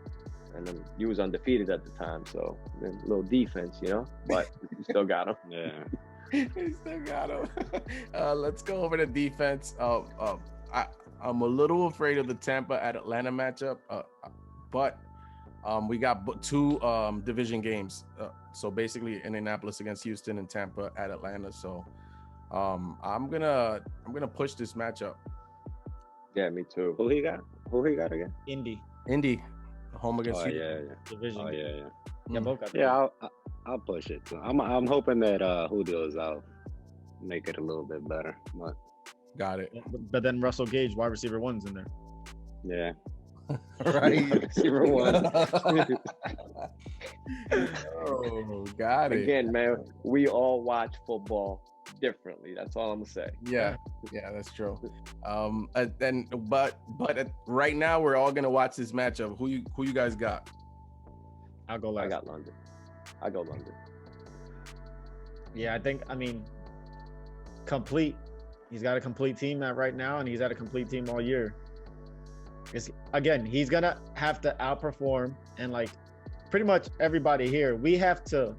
And then you was undefeated at the time, so a little defense, but you still got him. Yeah, you still got him. Let's go over to defense. I'm a little afraid of the Tampa at Atlanta matchup, but we got two division games. So basically, Indianapolis against Houston and Tampa at Atlanta. So I'm gonna push this matchup. Yeah, me too. Who he got again? Indy. Home against division. Oh yeah. Yeah, both got I'll push it too. I'm hoping that Julio's out, make it a little bit better. But got it. But then Russell Gage, wide receiver 1's in there. Yeah. Right. Receiver 1. Oh, got it. Again, man, we all watch football differently. That's all I'm gonna say. Yeah, that's true. But right now we're all gonna watch this matchup. Who you guys got? I'll go last. I got London. Yeah, complete. He's got a complete team right now, and he's had a complete team all year. He's gonna have to outperform, and like pretty much everybody here, we have to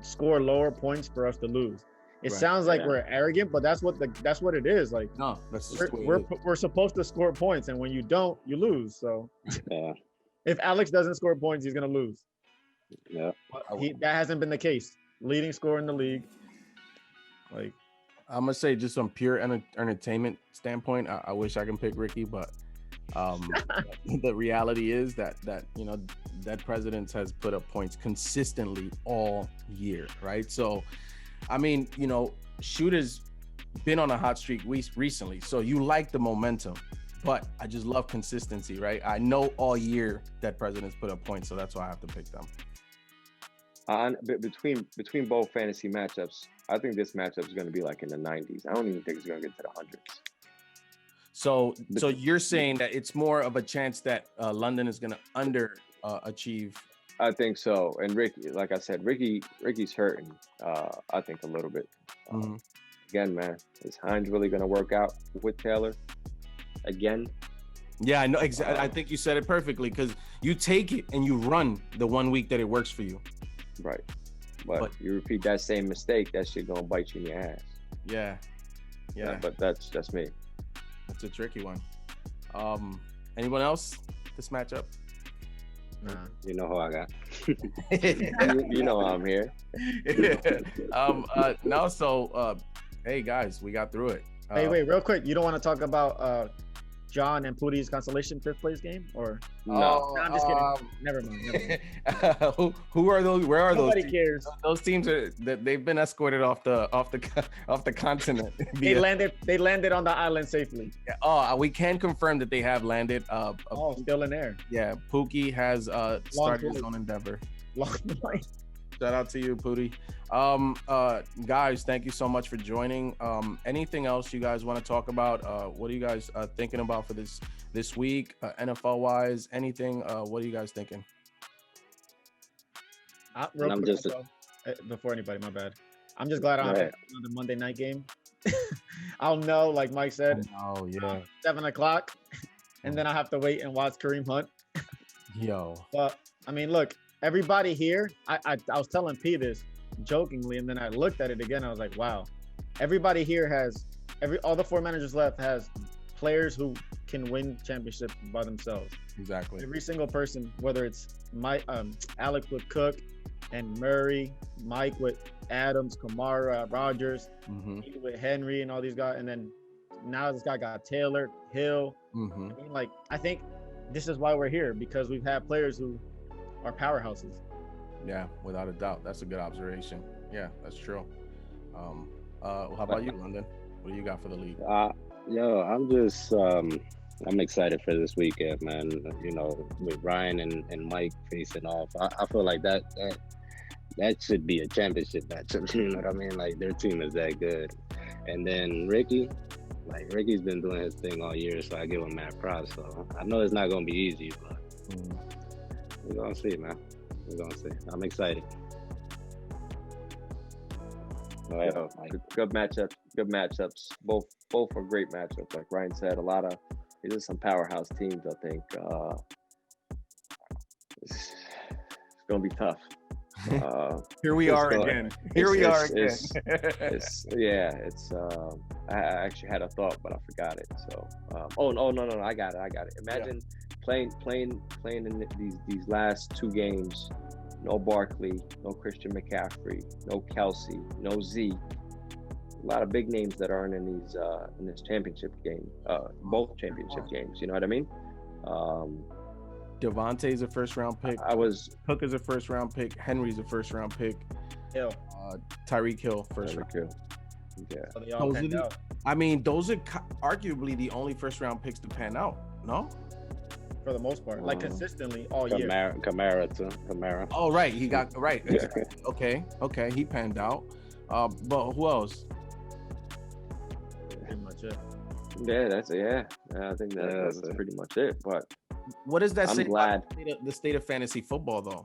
score lower points for us to lose. It sounds like we're arrogant, but that's what it is. Like, no, that's just we're supposed to score points, and when you don't, you lose. So if Alex doesn't score points, he's gonna lose. Yeah, that hasn't been the case. Leading scorer in the league. Like, I'm gonna say, just from pure entertainment standpoint, I wish I can pick Ricky, but the reality is that Dead Presidents has put up points consistently all year, right? So I mean, Shooter's been on a hot streak recently, so you like the momentum. but I just love consistency, right? I know all year that Presidents put up points, so that's why I have to pick them. Between both fantasy matchups, I think this matchup is going to be like in the 90s. I don't even think it's going to get to the hundreds. So you're saying that it's more of a chance that London is going to underachieve. I think so. And Ricky, like I said, Ricky's hurting. I think a little bit. Again, man, is Hines really going to work out with Taylor again? Yeah, I know. Exactly. I think you said it perfectly, because you take it and you run the 1 week that it works for you. Right. But you repeat that same mistake, that shit gonna bite you in your ass. Yeah. But that's me. That's a tricky one. Anyone else this matchup? Nah. You know who I got. you know I'm here. No, so hey guys, we got through it. Hey, wait, real quick. You don't want to talk about John and Pooties' consolation 5th place game, or no? I'm just kidding. Never mind. Who are those? Where are Nobody those? cares. Those teams are that they've been escorted off the continent. They landed on the island safely. Oh, we can confirm that they have landed. Still in there. Yeah, Pookie has started his own endeavor. Long flight. Shout out to you, Pootie. Guys, thank you so much for joining. Anything else you guys want to talk about? What are you guys thinking about for this week, NFL wise? Anything? What are you guys thinking? Before anybody, my bad. I'm just glad I don't have another Monday night game. I'll know, like Mike said. Oh yeah, 7:00, and then I have to wait and watch Kareem Hunt. Yo. But I mean, look. Everybody here, I was telling P this jokingly, and then I looked at it again. I was like, wow. Everybody here has all the 4 managers left has players who can win championships by themselves. Exactly. Every single person, whether it's Alec with Cook and Murray, Mike with Adams, Kamara, Rodgers, with Henry and all these guys, and then now this guy got Taylor, Hill. I mean, I think this is why we're here, because we've had players who are powerhouses. Yeah, without a doubt. That's a good observation. Yeah, that's true. How about you, London? What do you got for the league? I'm just I'm excited for this weekend, man. You know, with Ryan and Mike facing off, I feel like that should be a championship matchup. You know what I mean? Like, their team is that good. And then Ricky's been doing his thing all year, so I give him mad props. So I know it's not gonna be easy, but we're gonna see, man. We're gonna see. I'm excited. Good matchups. Both are great matchups. Like Ryan said, these are some powerhouse teams. I think it's gonna be tough. Here we are again. I actually had a thought, but I forgot it. So, no, I got it. Imagine playing in these last 2 games. No Barkley, no Christian McCaffrey, no Kelsey, no Zeke. A lot of big names that aren't in this championship game, both championship games. You know what I mean? Devontae's a first-round pick. Cook is a first-round pick. Henry's a first-round pick. Hill. Tyreek Hill, first-round pick. Yeah. So they all panned out. I mean, those are arguably the only first-round picks to pan out. No? For the most part, consistently all year. Kamara. Oh, right. He got right. Okay. He panned out. But who else? Pretty much it. I think that's pretty much it. But what does that say about the state of fantasy football, though?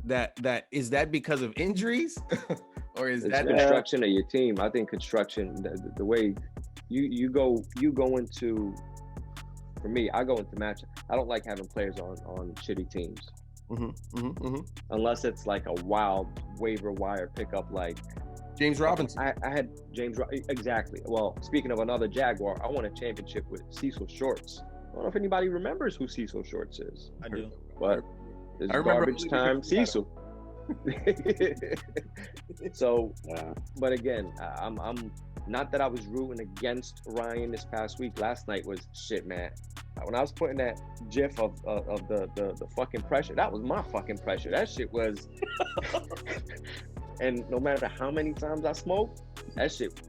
That is that because of injuries, or is that construction of your team? I think construction, the way you go into. For me, I go into match. I don't like having players on shitty teams, unless it's like a wild waiver wire pickup, like James Robinson. I had James. Exactly. Well, speaking of another Jaguar, I won a championship with Cecil Shorts. I don't know if anybody remembers who Cecil Shorts is. I do. But it's garbage time, Cecil. So, but again, I'm not that I was rooting against Ryan this past week. Last night was shit, man. When I was putting that gif of the fucking pressure, that was my fucking pressure. That shit was, and no matter how many times I smoked, that shit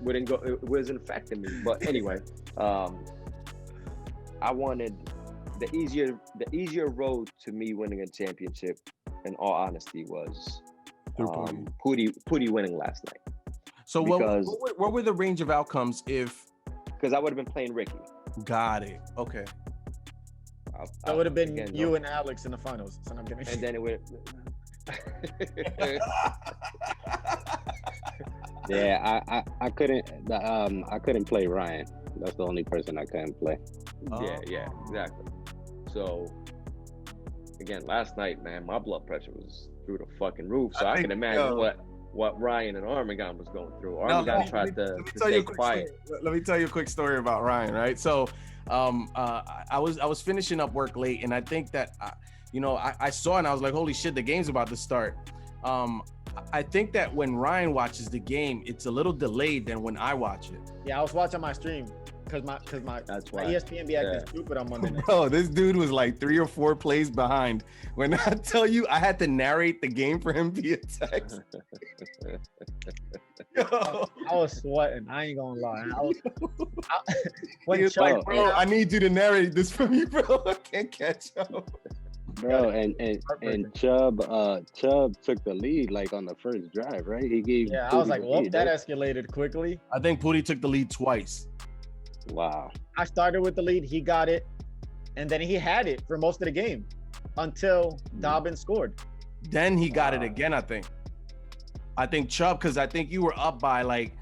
wouldn't go. It wasn't affecting me. But anyway, I wanted the easier road to me winning a championship. In all honesty, was Pootie winning last night. So what were the range of outcomes if? Because I would have been playing Ricky. Got it. Okay. That would have been you and Alex in the finals. So I'm kidding. And then it would. Yeah, I couldn't play Ryan. That's the only person I couldn't play. Yeah, exactly. So again, last night, man, my blood pressure was through the fucking roof. So I can imagine what Ryan and Armagon was going through. Armagon tried to stay quiet. Let me tell you a quick story about Ryan, right? So I was finishing up work late, and I think that I saw and I was like, holy shit, the game's about to start. I think that when Ryan watches the game, it's a little delayed than when I watch it. Yeah, I was watching my stream because my ESPN be acting stupid on Monday night. Bro, this dude was like 3 or 4 plays behind. When I tell you, I had to narrate the game for him via text. I was sweating. I ain't gonna lie. He was like, bro, I need you to narrate this for me, bro. I can't catch up. Bro, and Chubb took the lead like on the first drive, right? He gave. Yeah, I was like, well, that escalated quickly. I think Pootie took the lead twice. Wow. I started with the lead, he got it, and then he had it for most of the game until Dobbins scored. Then he got it again, I think. I think Chubb, because I think you were up by like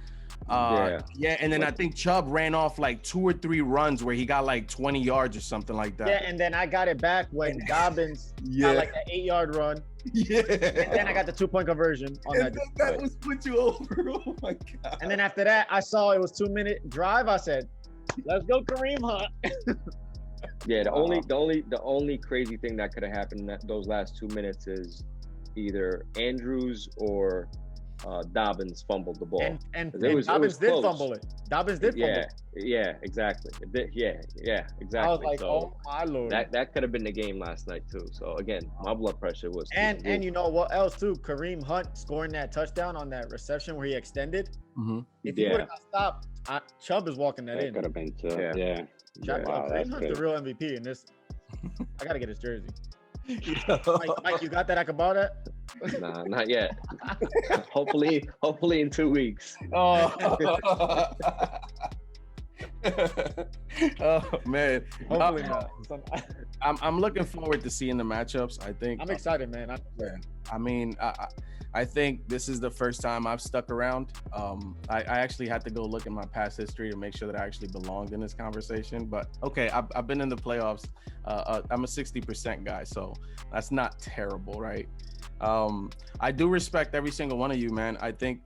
and then I think Chubb ran off like 2 or 3 runs where he got like 20 yards or something like that. Yeah, and then I got it back when Dobbins got like an 8-yard run. Yeah. And then I got the 2-point conversion on that. That was put you over. Oh my God. And then after that, I saw it was 2-minute drive. I said, let's go Kareem Hunt. Yeah, the only crazy thing that could have happened in those last 2 minutes is either Andrews or Dobbins fumbled the ball. And Dobbins did fumble it. Dobbins did fumble it. Yeah, exactly. Yeah, exactly. I was like, so oh my Lord. That could have been the game last night too. So again, my blood pressure was and you know what else too? Kareem Hunt scoring that touchdown on that reception where he extended. Mm-hmm. If he would have stopped, Chubb is walking that in. Could have been Chubb. Yeah. Wow, Kareem Hunt's the real MVP in this. I gotta get his jersey. Mike, you got that? I can borrow that? Nah, not yet. hopefully in 2 weeks. Oh man. Hopefully not. I'm looking forward to seeing the matchups. I think I'm excited, man. I mean, I think this is the first time I've stuck around. I actually had to go look at my past history to make sure that I actually belonged in this conversation. But okay, I've been in the playoffs. I'm a 60% guy, so that's not terrible, right? I do respect every single one of you, man. I think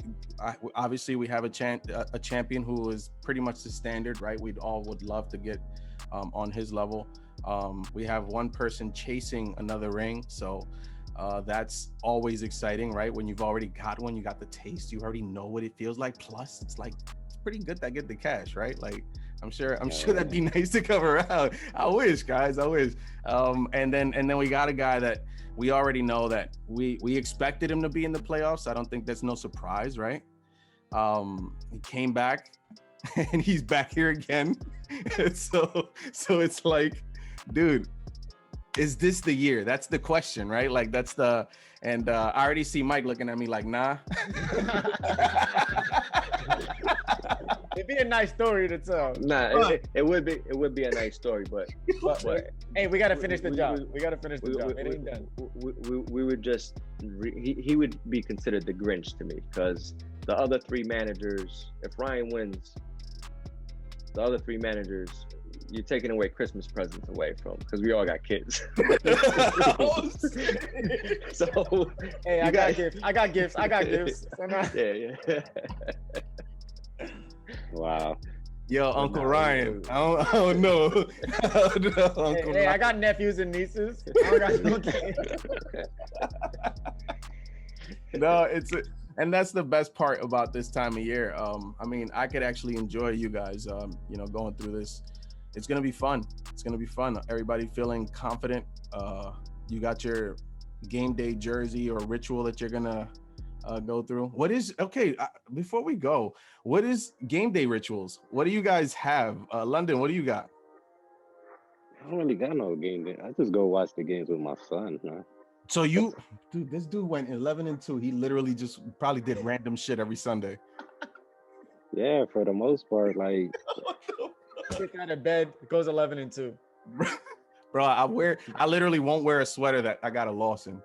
obviously we have a champion who is pretty much the standard, right? We'd all would love to get on his level. We have one person chasing another ring, so that's always exciting, right? When you've already got one, you got the taste, you already know what it feels like. Plus, it's pretty good to get the cash, right? Like I'm sure that'd be nice to cover out. I wish, guys, I wish. And then we got a guy that we already know that we expected him to be in the playoffs. I don't think that's no surprise, right? He came back and he's back here again. so it's like, dude, is this the year? That's the question, right? Like I already see Mike looking at me like, nah. It'd be a nice story to tell. Nah, it would be a nice story, but hey, we gotta finish the job. It ain't done. We would just he would be considered the Grinch to me, because the other 3 managers, if Ryan wins, the other 3 managers, you're taking away Christmas presents away from, because we all got kids. So hey, I got gifts. Yeah. Wow. Yo, Uncle Ryan. I don't know. Hey, I got nephews and nieces. I don't got no kids. No, and that's the best part about this time of year. I mean, I could actually enjoy you guys, going through this. It's gonna be fun. Everybody feeling confident. You got your game day jersey or ritual that you're gonna go through. Before we go, what is game day rituals? What do you guys have? London, what do you got? I don't really got no game. I just go watch the games with my son, man. So this dude went 11-2. He literally just probably did random shit every Sunday. Yeah, for the most part, like. Gets out of bed, goes 11-2. Bro, I literally won't wear a sweater that I got a loss in.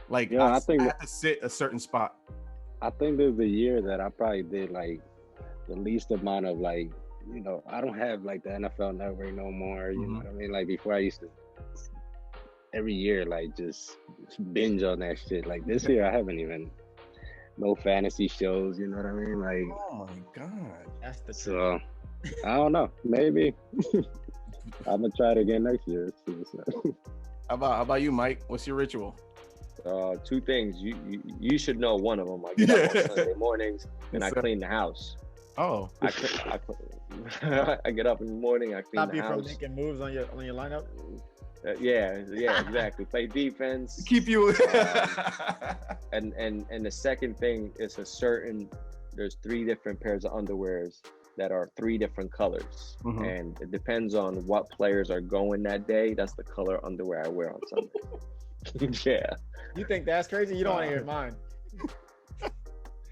Like, yeah, I think I have to sit a certain spot. I think there's the year that I probably did like the least amount of like, you know, I don't have like the NFL Network no more. You know what I mean? Like before, I used to every year like just binge on that shit. Like this year, I haven't even no fantasy shows. You know what I mean? Like, oh my god, that's the so. I don't know. Maybe I'm gonna try it again next year. How about you, Mike? What's your ritual? Two things. You should know one of them. I get up on Sunday mornings and I clean the house. Oh, I get up in the morning. I clean Stop the you house. from making moves on your lineup. Yeah, exactly. Play defense. Keep you. And the second thing is there's 3 different pairs of underwears that are 3 different colors, and it depends on what players are going that day. That's the color underwear I wear on Sunday. Yeah. You think that's crazy? You don't want to hear mine.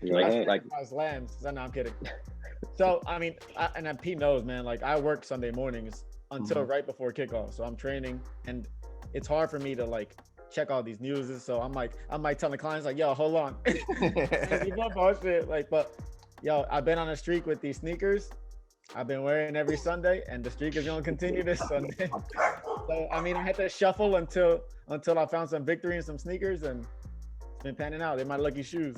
Like lambs. No, I'm kidding. So I mean, and Pete knows, man. Like I work Sunday mornings until right before kickoff, so I'm training, and it's hard for me to like check all these newses. So I'm like telling the clients like, yo, hold on, bullshit. Like, but yo, I've been on a streak with these sneakers. I've been wearing every Sunday, and the streak is gonna continue this Sunday. So I mean, I had to shuffle until I found some victory in some sneakers, and it's been panning out. They're my lucky shoes.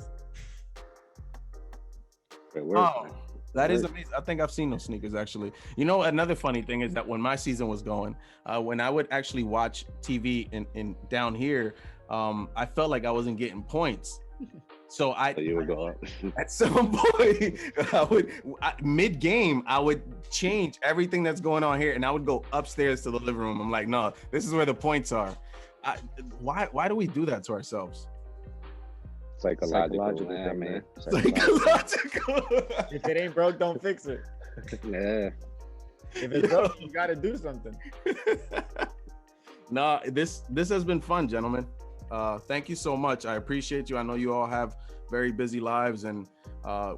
Oh, that is amazing. I think I've seen those sneakers actually. You know, another funny thing is that when my season was going, when I would actually watch TV in down here, I felt like I wasn't getting points. So you would go up. At some point, mid game, I would change everything that's going on here, and I would go upstairs to the living room. I'm like, no, this is where the points are. Why do we do that to ourselves? Psychological thing, man. Psychological. If it ain't broke, don't fix it. Yeah. If it's broke, you got to do something. No, this has been fun, gentlemen. Thank you so much. I appreciate you. I know you all have very busy lives, and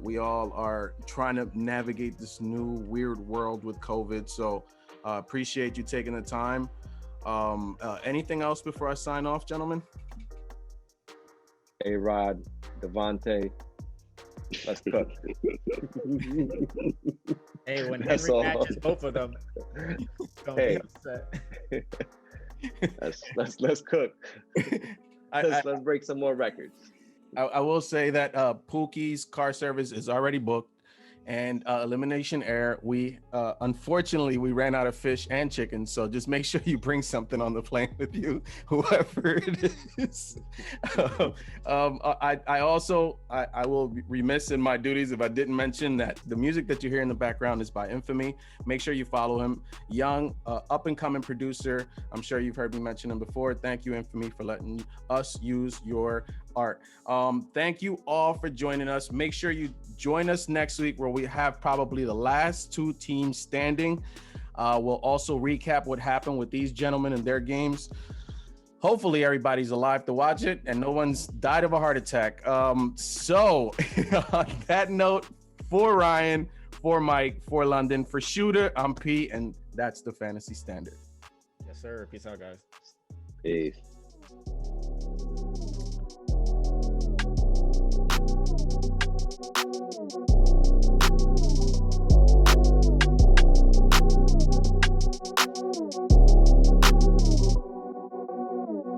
we all are trying to navigate this new weird world with COVID. So appreciate you taking the time. Anything else before I sign off, gentlemen? A-Rod, Devontae, let's cook. Hey, when Henry matches both of them, don't be upset. Let's cook. Let's break some more records. I will say that Pookie's car service is already booked, and Elimination Air, we unfortunately we ran out of fish and chicken, so just make sure you bring something on the plane with you, whoever it is. I will be remiss in my duties if I didn't mention that the music that you hear in the background is by Infamy. Make sure you follow him. Young, up and coming producer. I'm sure you've heard me mention him before. Thank you, Infamy, for letting us use your art. Thank you all for joining us. Make sure you join us next week where we have probably the last 2 teams standing. We'll also recap what happened with these gentlemen and their games. Hopefully everybody's alive to watch it and no one's died of a heart attack. So on that note, for Ryan, for Mike, for London, for Shooter, I'm Pete, and that's the Fantasy Standard. Yes, sir. Peace out, guys. Peace.